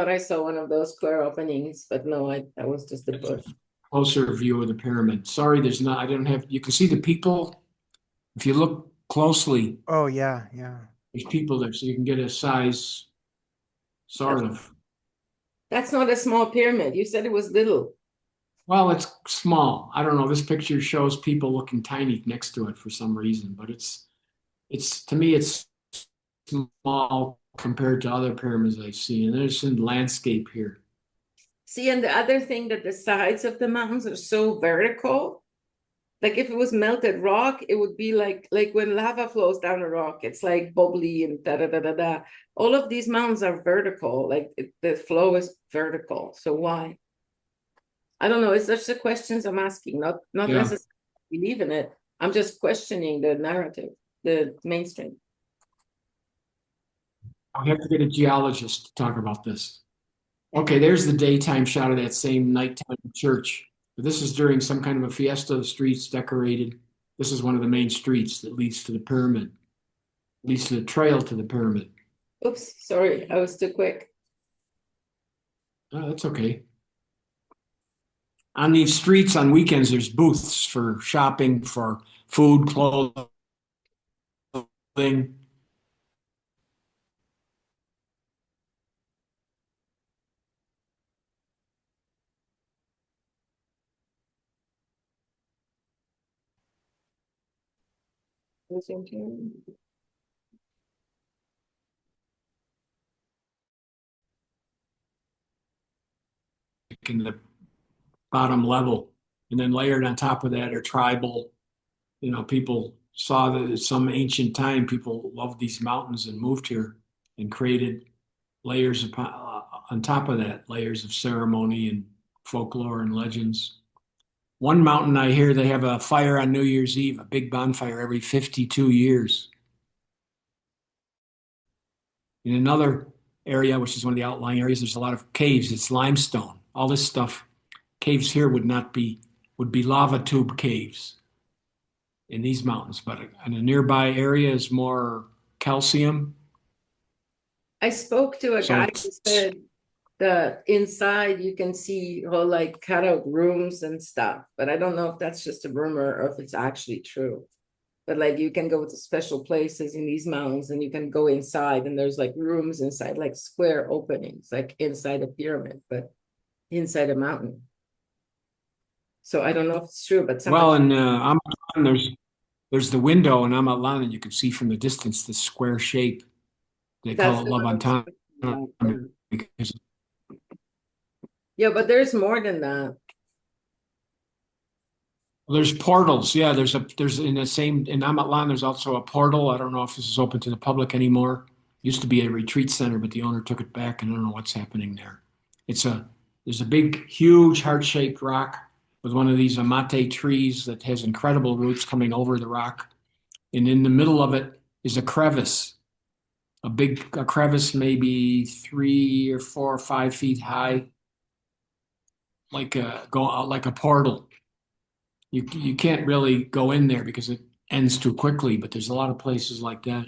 I saw one of those square openings, but no, that was just the
That's a
bush.
closer view of the pyramid. Sorry, there's not. I don't have. You can see the people. If you look closely,
Oh, yeah, yeah.
there's people there, so you can get a size,
That's
sort of.
that's not a small pyramid. You said it was little.
Well, it's small. I don't know. This picture shows people looking tiny next to it for some reason, but it's to me it's small compared to other pyramids I've seen. And there's some landscape here.
See, and the other thing, that the sides of the mountains are so vertical. Like if it was melted rock, it would be like when lava flows down a rock, it's like bubbly and da da da da da. All of these mountains are vertical, like the flow is vertical. So why? I don't know. It's just the questions I'm asking, not
Yeah,
necessarily believe in it. I'm just questioning the narrative, the mainstream.
I'll have to get a geologist to talk about this. Okay, there's the daytime shot of that same nighttime church. But this is during some kind of a fiesta. The streets decorated. This is one of the main streets that leads to the pyramid, leads to the trail to the pyramid.
Oops, sorry, I was too quick.
Oh, that's okay. On these streets on weekends, there's booths for shopping, for food, clothing. In the bottom level. And then layered on top of that are tribal, people saw that at some ancient time people loved these mountains and moved here and created layers on top of that, layers of ceremony and folklore and legends. One mountain I hear they have a fire on New Year's Eve, a big bonfire every 52 years. In another area, which is one of the outlying areas, there's a lot of caves. It's limestone. All this stuff, caves here would be lava tube caves in these mountains, but in a nearby area is more calcium.
I spoke to a
So
guy who said that inside you can see all like cut out rooms and stuff, but I don't know if that's just a rumor or if it's actually true. But like you can go to special places in these mountains and you can go inside and there's like rooms inside, like square openings, like inside a pyramid, but inside a mountain. So I don't know if it's true, but
well,
somebody
in Amatlan, there's the window in Amatlan, and you can see from the distance this square shape. They
that's
call it
the one I was
Levantan
talking about.
because
Yeah, but there's more than that.
there's portals. Yeah, there's in the same in Amatlan. There's also a portal. I don't know if this is open to the public anymore. Used to be a retreat center, but the owner took it back, and I don't know what's happening there. It's a there's a big, huge heart-shaped rock with one of these amate trees that has incredible roots coming over the rock, and in the middle of it is a crevice, a crevice maybe 3 or 4 or 5 feet high, like a portal. You can't really go in there because it ends too quickly, but there's a lot of places like that.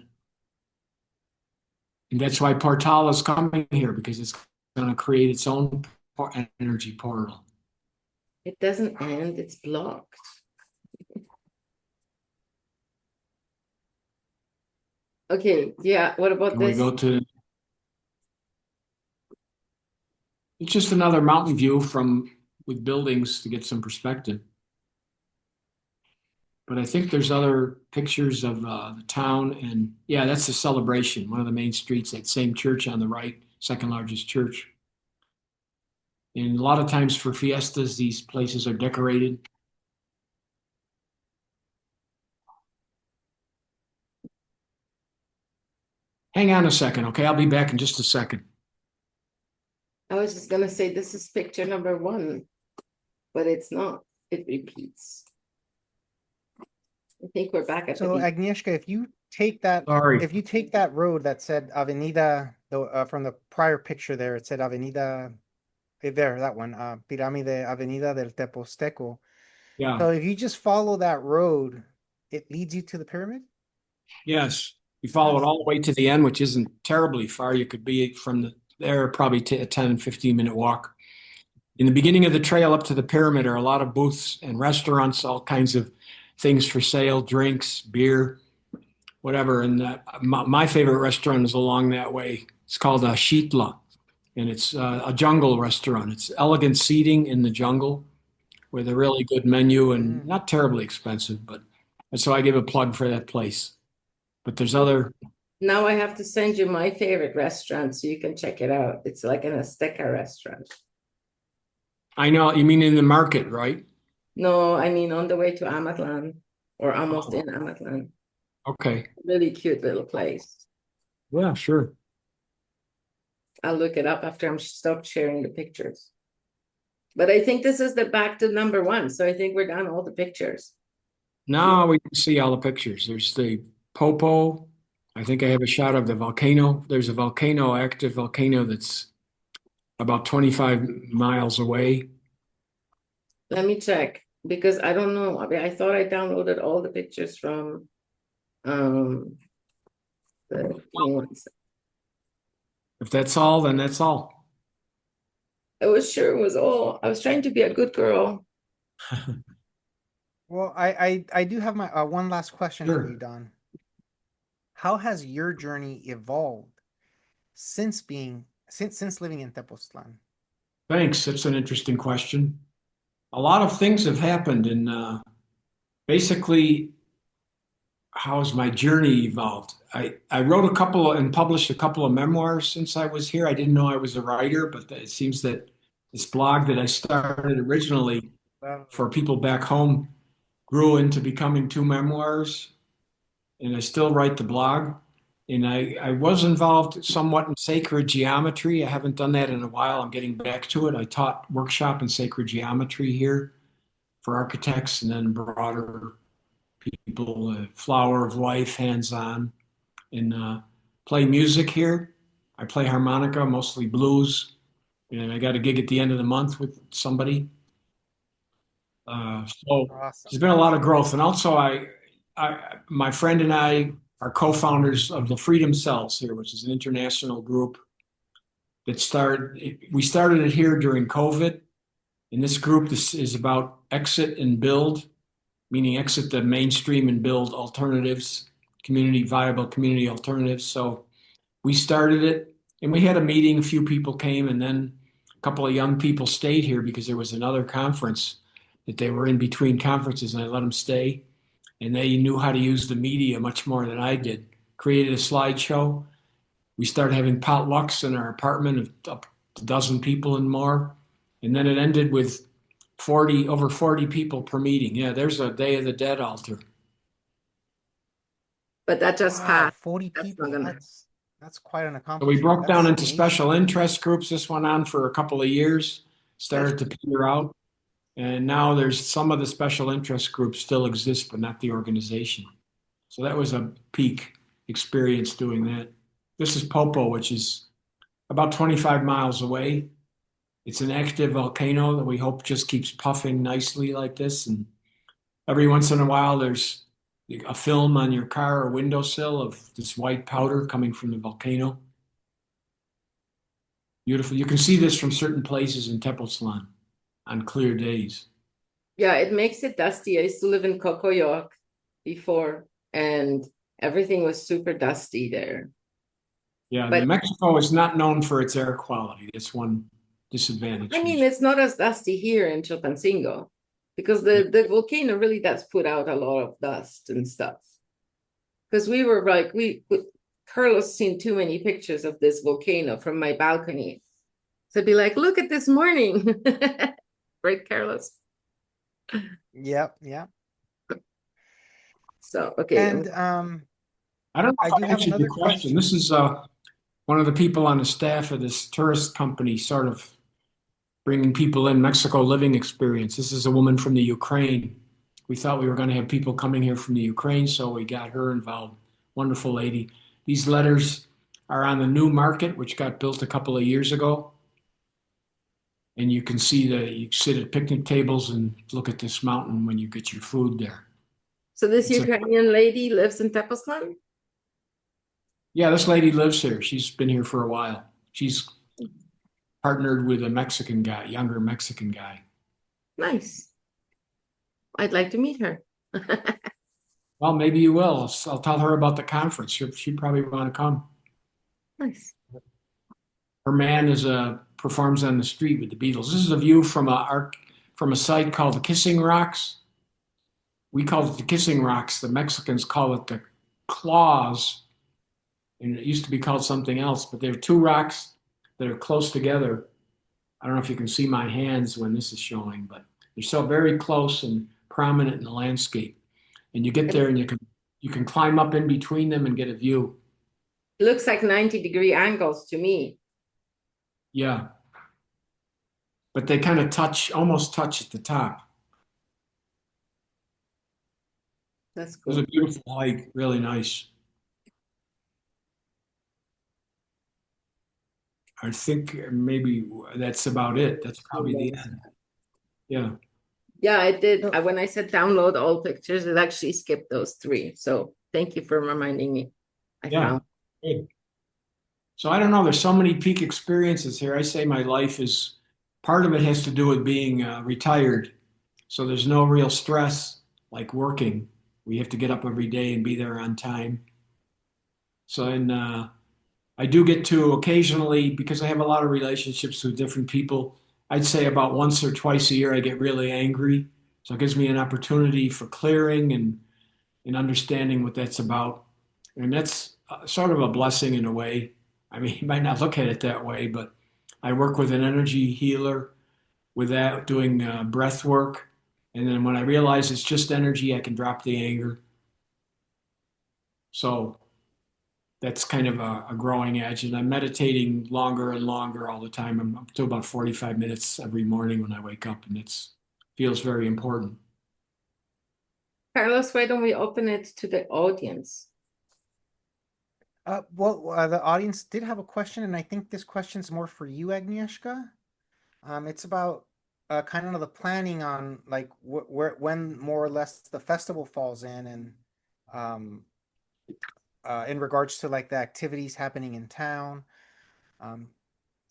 And that's why Portal is coming here because it's going to create its own energy portal.
It doesn't end, it's blocked. Okay, yeah, what about
Can we
this?
go to? It's just another mountain view from with buildings to get some perspective. But I think there's other pictures of the town, and yeah, that's the Celebration, one of the main streets. That same church on the right, second largest church. And a lot of times for fiestas, these places are decorated. Hang on a second, okay? I'll be back in just a second.
I was just gonna say this is picture number one, but it's not. It repeats. I think we're back at
So
the
Agnieszka,
Sorry.
if you take that road that said Avenida, from the prior picture there, it said Avenida, there, that one, Pirámide Avenida del Tepozteco.
Yeah.
So if you just follow that road, it leads you to the pyramid?
Yes. You follow it all the way to the end, which isn't terribly far. You could be there probably a 10, 15-minute walk. In the beginning of the trail up to the pyramid are a lot of booths and restaurants, all kinds of things for sale, drinks, beer, whatever. And my favorite restaurant is along that way. It's called Shitla, and it's a jungle restaurant. It's elegant seating in the jungle with a really good menu and
Mm.
not terribly expensive. And so I give a plug for that place. But there's other.
Now I have to send you my favorite restaurant so you can check it out. It's like an Azteca restaurant.
I know you mean in the market, right?
No, I mean on the way to Amatlan or almost
Oh,
in Amatlan.
okay.
Really cute little place.
Yeah, sure.
I'll look it up after I'm stopped sharing the pictures. But I think this is the back to number one. So I think we're done all the pictures.
Now we can see all the pictures. There's the Popo. I think I have a shot of the volcano. There's a volcano, active volcano that's about 25 miles away.
Let me check because I don't know. I mean, I thought I downloaded all the pictures from give me one sec.
If that's all, then that's all.
I was sure it was all. I was trying to be a good girl.
Well, I do have my one last question for you,
Sure.
Don. How has your journey evolved since living in Tepoztlan?
Thanks. That's an interesting question. A lot of things have happened, and basically, how's my journey evolved? I wrote a couple and published a couple of memoirs since I was here. I didn't know I was a writer, but it seems that this blog that I started originally for people back home grew into becoming two memoirs, and I still write the blog. And I was involved somewhat in sacred geometry. I haven't done that in a while. I'm getting back to it. I taught workshop in sacred geometry here for architects and then broader people, flower of life, hands-on, and play music here. I play harmonica, mostly blues, and I got a gig at the end of the month with somebody. So
Awesome.
there's been a lot of growth, and also my friend and I are co-founders of the Freedom Cells here, which is an international group that started. We started it here during COVID, and this group is about exit and build, meaning exit the mainstream and build alternatives, viable community alternatives. So we started it, and we had a meeting. A few people came, and then a couple of young people stayed here because there was another conference that they were in between conferences, and I let them stay. And they knew how to use the media much more than I did. Created a slideshow. We started having potlucks in our apartment of up to a dozen people and more. And then it ended with over 40 people per meeting. Yeah, there's a Day of the Dead altar.
But that just
Wow,
passed.
40
That's not
people.
gonna.
That's quite an
So we
accomplishment.
broke down
That's
into
amazing.
special interest groups. This went on for a couple of years, started to peter out. And now there's some of the special interest groups still exist, but not the organization. So that was a peak experience doing that. This is Popo, which is about 25 miles away. It's an active volcano that we hope just keeps puffing nicely like this. And every once in a while, there's a film on your car or windowsill of this white powder coming from the volcano. Beautiful. You can see this from certain places in Tepoztlan on clear days.
Yeah, it makes it dusty. I used to live in Cocoyoc before, and everything was super dusty there.
Yeah,
But
Mexico is not known for its air quality. That's one disadvantage.
I mean, it's not as dusty here in Chilpancingo because the volcano really does put out a lot of dust and stuff. Because we were like, Carlos seen too many pictures of this volcano from my balcony. So I'd be like, look at this morning. Right, Carlos?
Yep, yep.
So, okay.
And
I don't know
I
if
do
I
have
answered your
another
question.
question.
This is one of the people on the staff of this tourist company, sort of bringing people in Mexico living experience. This is a woman from the Ukraine. We thought we were going to have people coming here from the Ukraine, so we got her involved. Wonderful lady. These letters are on the new market, which got built a couple of years ago. And you can see that you sit at picnic tables and look at this mountain when you get your food there.
So this
It's
Ukrainian lady lives in Tepoztlan?
Yeah, this lady lives here. She's been here for a while. She's partnered with a Mexican guy, younger Mexican guy.
Nice. I'd like to meet her.
Well, maybe you will. I'll tell her about the conference. She'd probably want to come.
Nice.
Her man performs on the street with the Beatles. This is a view from a site called the Kissing Rocks. We call it the Kissing Rocks. The Mexicans call it the Claws, and it used to be called something else. But there are two rocks that are close together. I don't know if you can see my hands when this is showing, but they're so very close and prominent in the landscape. And you get there and you can climb up in between them and get a view.
It looks like 90-degree angles to me.
Yeah. But they kind of almost touch at the top.
That's
It was
cool.
a beautiful hike, really nice. I think maybe that's about it. That's probably the
Amazing.
end. Yeah.
Yeah, I did.
So,
When I said download all pictures, it actually skipped those three. So thank you for reminding me. I
Yeah.
found.
Good. So I don't know. There's so many peak experiences here. I say my life is part of it has to do with being retired. So there's no real stress like working. We have to get up every day and be there on time. So and I do get to occasionally because I have a lot of relationships with different people. I'd say about once or twice a year I get really angry. So it gives me an opportunity for clearing and understanding what that's about. And that's sort of a blessing in a way. I mean, you might not look at it that way, but I work with an energy healer with that, doing breath work. And then when I realize it's just energy, I can drop the anger. So that's kind of a growing edge. And I'm meditating longer and longer all the time. I'm up to about 45 minutes every morning when I wake up, and it feels very important.
Carlos, why don't we open it to the audience?
the audience did have a question, and I think this question's more for you, Agnieszka. It's about kind of the planning on like where when more or less the festival falls in, and um, in regards to like the activities happening in town. Um,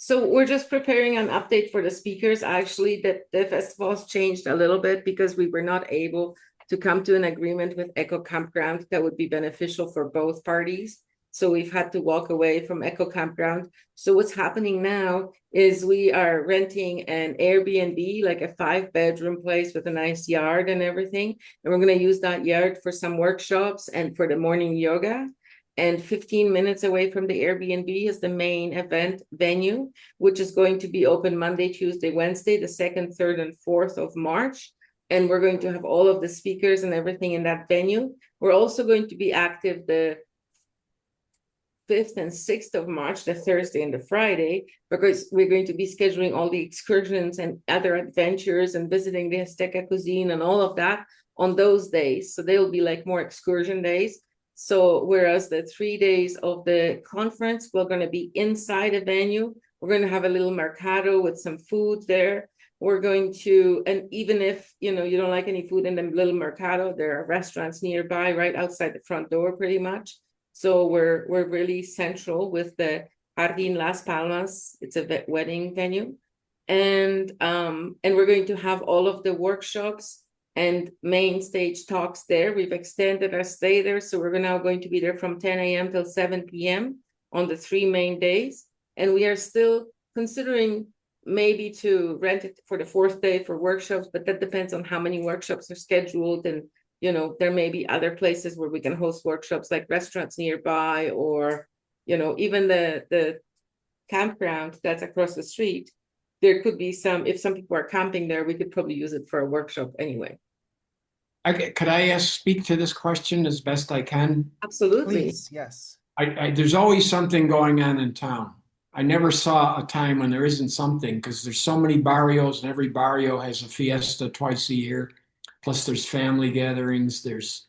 So we're just preparing an update for the speakers. Actually, the festival's changed a little bit because we were not able to come to an agreement with Echo Campground that would be beneficial for both parties. So we've had to walk away from Echo Campground. So what's happening now is we are renting an Airbnb, like a 5-bedroom place with a nice yard and everything. And we're going to use that yard for some workshops and for the morning yoga. And 15 minutes away from the Airbnb is the main event venue, which is going to be open Monday, Tuesday, Wednesday, the 2nd, 3rd, and 4th of March. And we're going to have all of the speakers and everything in that venue. We're also going to be active the 5th and 6th of March, the Thursday and the Friday, because we're going to be scheduling all the excursions and other adventures and visiting the Azteca cuisine and all of that on those days. So they'll be like more excursion days. So whereas the 3 days of the conference, we're going to be inside a venue. We're going to have a little mercado with some food there. We're going to, and even if you don't like any food in the little mercado, there are restaurants nearby, right outside the front door, pretty much. So we're really central with the Jardín Las Palmas. It's a wedding venue, and we're going to have all of the workshops and main stage talks there. We've extended our stay there, so we're now going to be there from 10 a.m. till 7 p.m. on the 3 main days, and we are still considering maybe to rent it for the 4th day for workshops, but that depends on how many workshops are scheduled, and there may be other places where we can host workshops, like restaurants nearby, or even the campground that's across the street. There could be if some people are camping there, we could probably use it for a workshop anyway.
Could I speak to this question as best I can?
Absolutely.
please, yes.
There's always something going on in town. I never saw a time when there isn't something because there's so many barrios, and every barrio has a fiesta twice a year. Plus, there's family gatherings. There's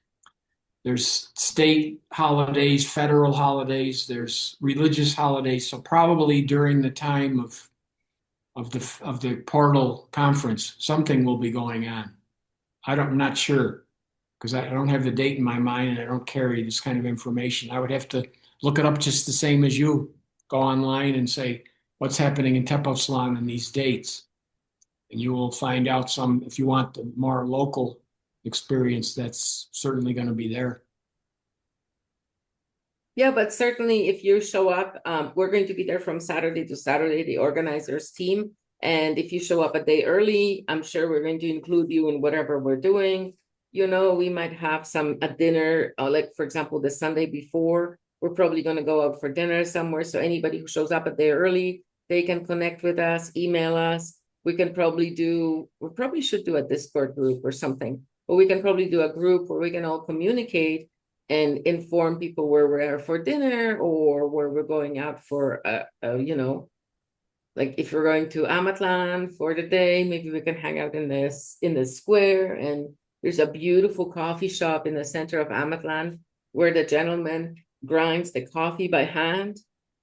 state holidays, federal holidays. There's religious holidays. So probably during the time of the portal conference, something will be going on. I'm not sure because I don't have the date in my mind and I don't carry this kind of information. I would have to look it up just the same as you. Go online and say what's happening in Tepoztlan on these dates, and you will find out some. If you want the more local experience, that's certainly going to be there.
Yeah, but certainly if you show up, we're going to be there from Saturday to Saturday, the organizers team. And if you show up a day early, I'm sure we're going to include you in whatever we're doing. We might have a dinner, like for example, the Sunday before, we're probably going to go out for dinner somewhere. So anybody who shows up a day early, they can connect with us, email us. We probably should do a Discord group or something, but we can probably do a group where we can all communicate and inform people where we're at for dinner or where we're going out for, like if we're going to Amatlan for the day, maybe we can hang out in the square. And there's a beautiful coffee shop in the center of Amatlan where the gentleman grinds the coffee by hand.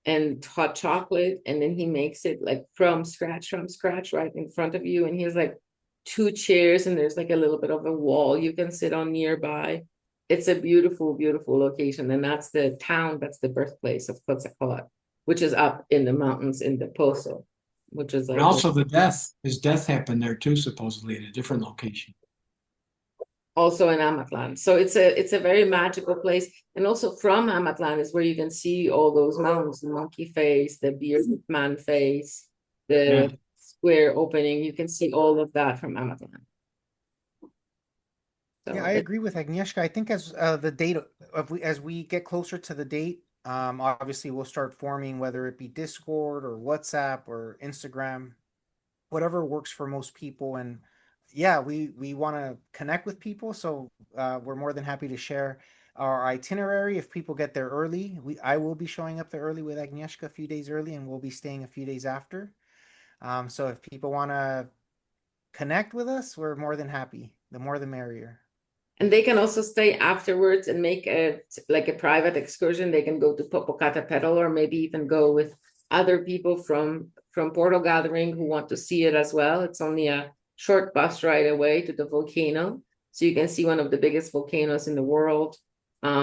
and hot chocolate, and then he makes it like from scratch, right in front of you. And he has like two chairs, and there's like a little bit of a wall you can sit on nearby. It's a beautiful, beautiful location, and that's the town, that's the birthplace of Quetzalcoatl, which is up in the mountains in the Pozo, which is
And
like
also his death happened there too, supposedly at a different location.
also in Amatlan. So it's a very magical place. And also from Amatlan is where you can see all those mountains, the monkey face, the bearded man face, the
Yeah.
square opening. You can see all of that from Amatlan. So
Yeah, I agree with Agnieszka. I think as the date as we get closer to the date, obviously we'll start forming, whether it be Discord or WhatsApp or Instagram, whatever works for most people. And yeah, we want to connect with people, so we're more than happy to share our itinerary. If people get there early, I will be showing up there early with Agnieszka a few days early, and we'll be staying a few days after. So if people want to connect with us, we're more than happy. The more the merrier.
and they can also stay afterwards and make a like a private excursion. They can go to Popocatépetl, or maybe even go with other people from Portal Gathering who want to see it as well. It's only a short bus ride away to the volcano, so you can see one of the biggest volcanoes in the world.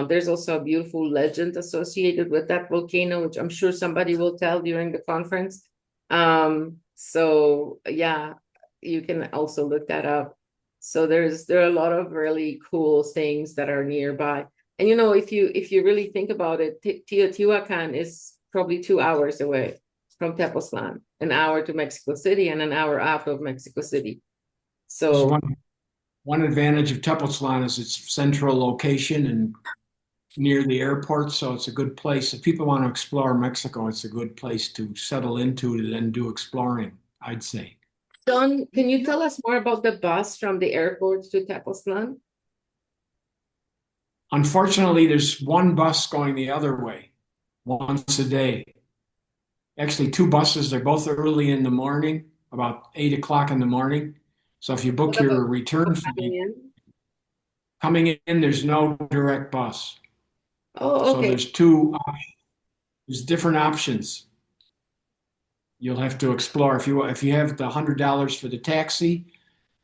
There's also a beautiful legend associated with that volcano, which I'm sure somebody will tell during the conference. So yeah, you can also look that up. So there are a lot of really cool things that are nearby. And if you really think about it, Teotihuacan is probably 2 hours away from Tepoztlan, an hour to Mexico City and an hour out of Mexico City.
This is
So
one advantage of Tepoztlan is its central location and near the airport, so it's a good place. If people want to explore Mexico, it's a good place to settle into and then do exploring, I'd say.
Don, can you tell us more about the bus from the airport to Tepoztlan?
Unfortunately, there's one bus going the other way once a day. Actually, two buses. They're both early in the morning, about 8 o'clock in the morning. So if you book
What about
your return
coming
flight,
in?
coming in, there's no direct bus.
Oh,
So
okay.
there's different options. You'll have to explore. If you have the $100 for the taxi,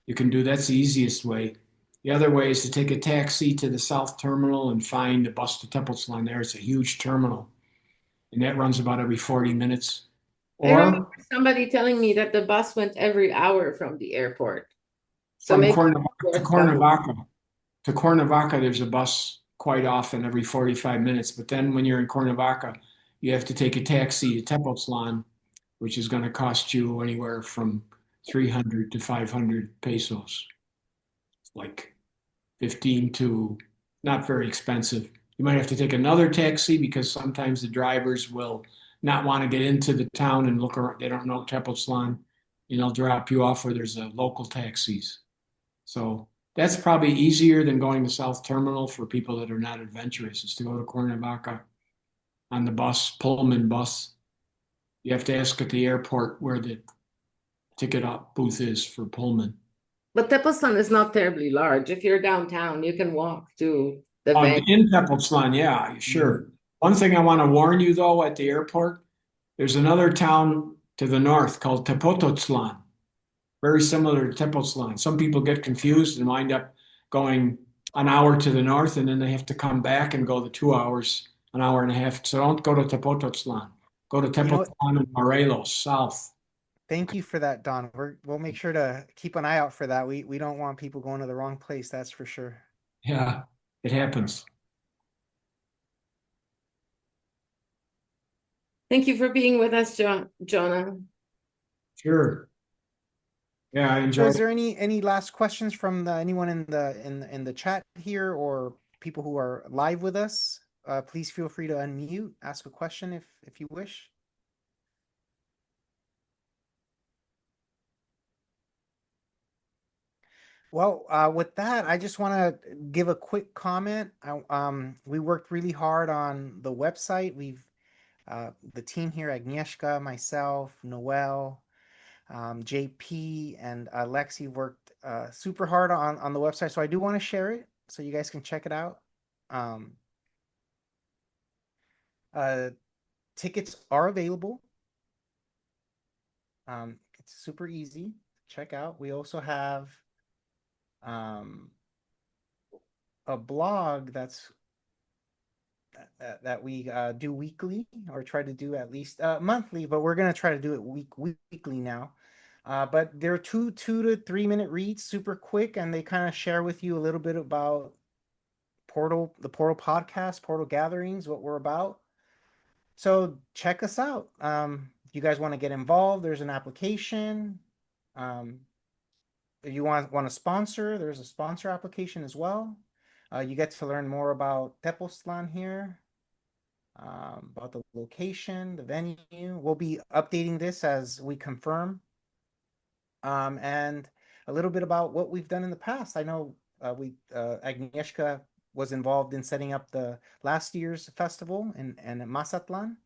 you can do that's the easiest way. The other way is to take a taxi to the south terminal and find a bus to Tepoztlan there. It's a huge terminal, and that runs about every 40 minutes.
I remember
Or
somebody telling me that the bus went every hour from the airport. So
from
maybe
Cuernavaca to
worth double.
Cuernavaca. To Cuernavaca, there's a bus quite often every 45 minutes. But then when you're in Cuernavaca, you have to take a taxi to Tepoztlan, which is going to cost you anywhere from 300 to 500 pesos, like 15 to not very expensive. You might have to take another taxi because sometimes the drivers will not want to get into the town and look around. They don't know Tepoztlan, and they'll drop you off where there's local taxis. So that's probably easier than going to South Terminal for people that are not adventurous, is to go to Cuernavaca on the bus, Pullman bus. You have to ask at the airport where the ticket up booth is for Pullman.
But Tepoztlan is not terribly large. If you're downtown, you can walk to the venue.
In Tepoztlan, yeah, sure. One thing I want to warn you though at the airport, there's another town to the north called Tepoztlan, very similar to Tepoztlan. Some people get confused and wind up going an hour to the north, and then they have to come back and go the 2 hours, an hour and a half. So don't go to Tepoztlan. Go to
You know what?
Tepoztlan and Morelos, south.
Thank you for that, Don. We'll make sure to keep an eye out for that. We don't want people going to the wrong place, that's for sure.
Yeah, it happens.
Thank you for being with us, Jonah.
Sure. Yeah, I
So is
enjoyed it.
there any last questions from anyone in the chat here, or people who are live with us? Please feel free to unmute, ask a question if you wish. Well, with that, I just want to give a quick comment. We worked really hard on the website. The team here, Agnieszka, myself, Noel, JP, and Lexi worked super hard on the website. So I do want to share it so you guys can check it out. Um, uh, Tickets are available. It's super easy to check out. We also have um, a blog that we do weekly, or try to do at least monthly, but we're gonna try to do it weekly now. But they're 2 to 3 minute reads, super quick, and they kind of share with you a little bit about the Portal podcast, Portal Gatherings, what we're about. So check us out. If you guys want to get involved, there's an application. Um, if you want to sponsor, there's a sponsor application as well. You get to learn more about Tepoztlan here, about the location, the venue. We'll be updating this as we confirm, and a little bit about what we've done in the past. I know Agnieszka was involved in setting up the last year's festival in Mazatlan.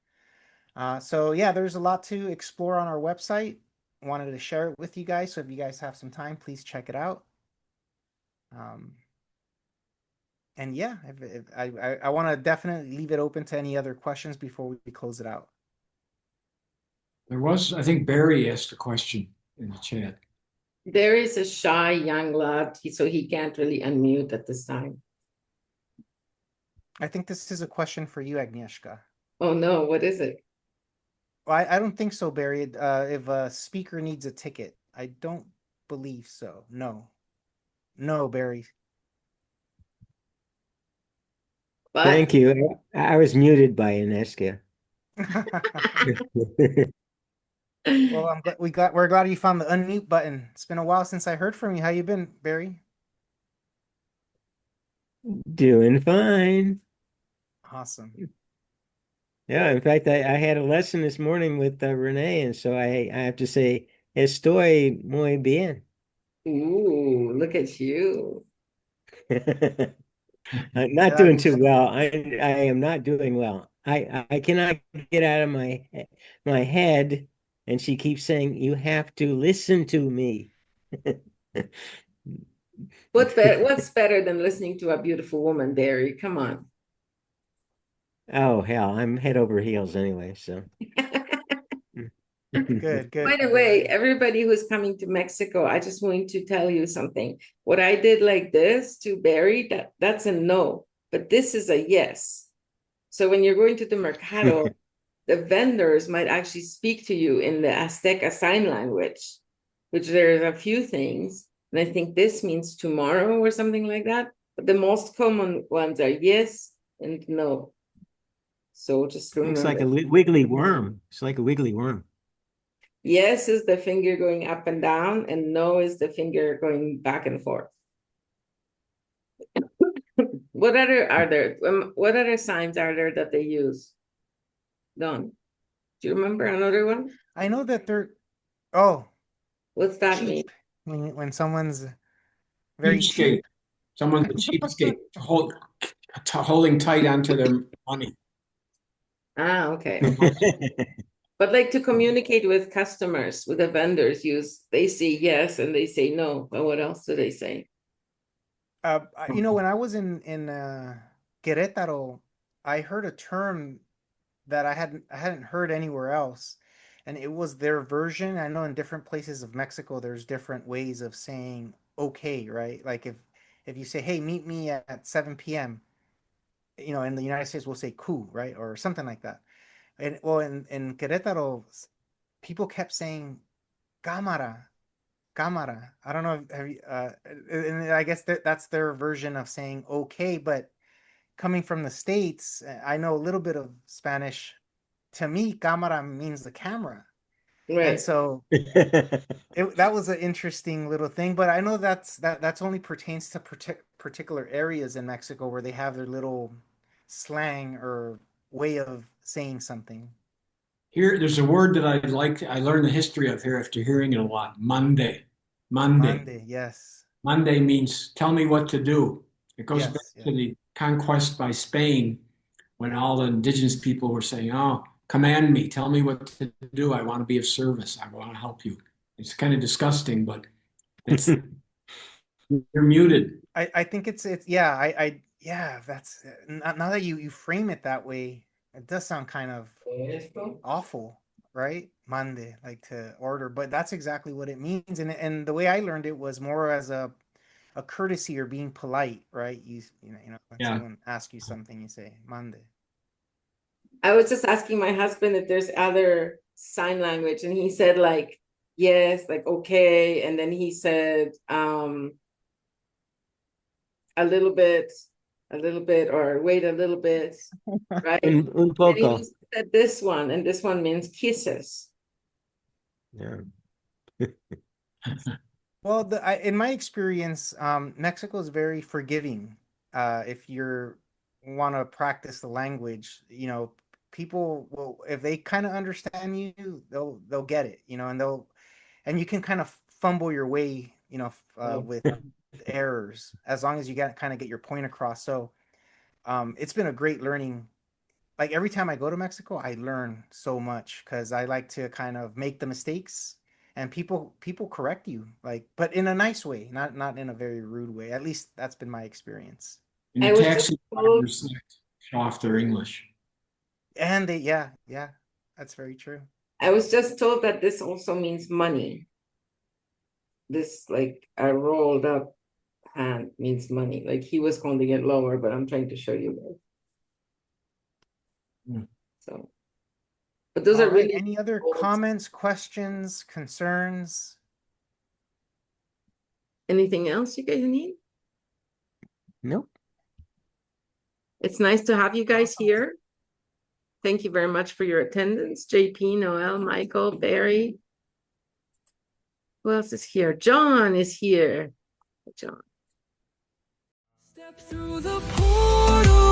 So yeah, there's a lot to explore on our website. Wanted to share it with you guys. So if you guys have some time, please check it out. Um, and yeah, if I want to definitely leave it open to any other questions before we close it out.
There was, I think Barry asked a question in the chat.
There is a shy young lad, so he can't really unmute at this time.
I think this is a question for you, Agnieszka.
Oh no, what is it?
Well, I don't think so, Barry. If a speaker needs a ticket, I don't believe so. No, Barry.
But
Thank you. I was muted by Ineska.
Well, we're glad you found the unmute button. It's been a while since I heard from you. How you been, Barry?
Doing fine.
Awesome.
Yeah, in fact, I had a lesson this morning with Renee, and so I have to say, estoy muy bien.
ooh, look at you.
I'm not
That
doing
means
too well. I am not doing well. I cannot get out of my head, and she keeps saying, "You have to listen to me."
What's better than listening to a beautiful woman, Barry? Come on.
Oh hell, I'm head over heels anyway, so.
good.
By the way, everybody who's coming to Mexico, I just want to tell you something. What I did like this to Barry, that's a no, but this is a yes. So when you're going to the mercado, the vendors might actually speak to you in the Azteca sign language, which there's a few things. And I think this means tomorrow or something like that. But the most common ones are yes and no. So just remember.
Looks like a wiggly worm. It's like a wiggly worm.
Yes is the finger going up and down, and no is the finger going back and forth. What other signs are there that they use? Don, do you remember another one?
I know that they're
What's that
cheap
mean?
when someone's very
Cheapskate.
cheap.
Someone's a cheapskate, holding tight onto their money.
Ah, okay. But like to communicate with customers, with the vendors, they say yes and they say no. But what else do they say?
When I was in Querétaro, I heard a term that I hadn't heard anywhere else, and it was their version. I know in different places of Mexico, there's different ways of saying okay, right? Like if you say, "Hey, meet me at 7 p.m." In the United States, we'll say "ku," right, or something like that. And well, in Querétaro, people kept saying "cámara." Cámara. I don't know. And I guess that's their version of saying okay. But coming from the States, I know a little bit of Spanish. To me, cámara means the camera. And
Right.
so that was an interesting little thing. But I know that's only pertains to particular areas in Mexico where they have their little slang or way of saying something.
Here, there's a word that I learned the history of here after hearing it a lot. Monday.
Mande, yes.
Monday means tell me what to do. It goes back
Yes,
to the conquest by Spain when all the indigenous people were saying, "Oh, command me, tell me what to do. I want to be of service. I want to help you." It's kind of disgusting, but that's you're muted.
I think it's yeah, yeah, that's now that you frame it that way, it does sound kind of awful, right? Mande, like to order, but that's exactly what it means. And the way I learned it was more as a courtesy or being polite, right? You know, when
Yeah.
someone asks you something, you say mande.
I was just asking my husband if there's other sign language, and he said like yes, like okay, and then he said a little bit, or wait a little bit, right?
Un
And he
poco.
said this one, and this one means kisses.
Yeah.
Well, in my experience, Mexico is very forgiving. If you're want to practice the language, you know, people will, if they kind of understand you, they'll get it, you know, and you can kind of fumble your way, you know, with errors as long as you kind of get your point across. So, it's been a great learning. Like every time I go to Mexico, I learn so much because I like to kind of make the mistakes and people correct you, like, but in a nice way, not in a very rude way. At least that's been my experience.
And
I
the
was just
taxi
told,
drivers show off their English.
And yeah, that's very true.
that this also means money. This like a rolled up hand means money. Like he was holding it lower, but I'm trying to show you guys. So, but those
All
are
right.
really
Any other
old.
comments, questions, concerns?
Anything else you guys need?
Nope.
It's nice to have you guys here. Thank you very much for your attendance. JP, Noel, Michael, Barry. Who else is here? John is here. John.
Step through the portal.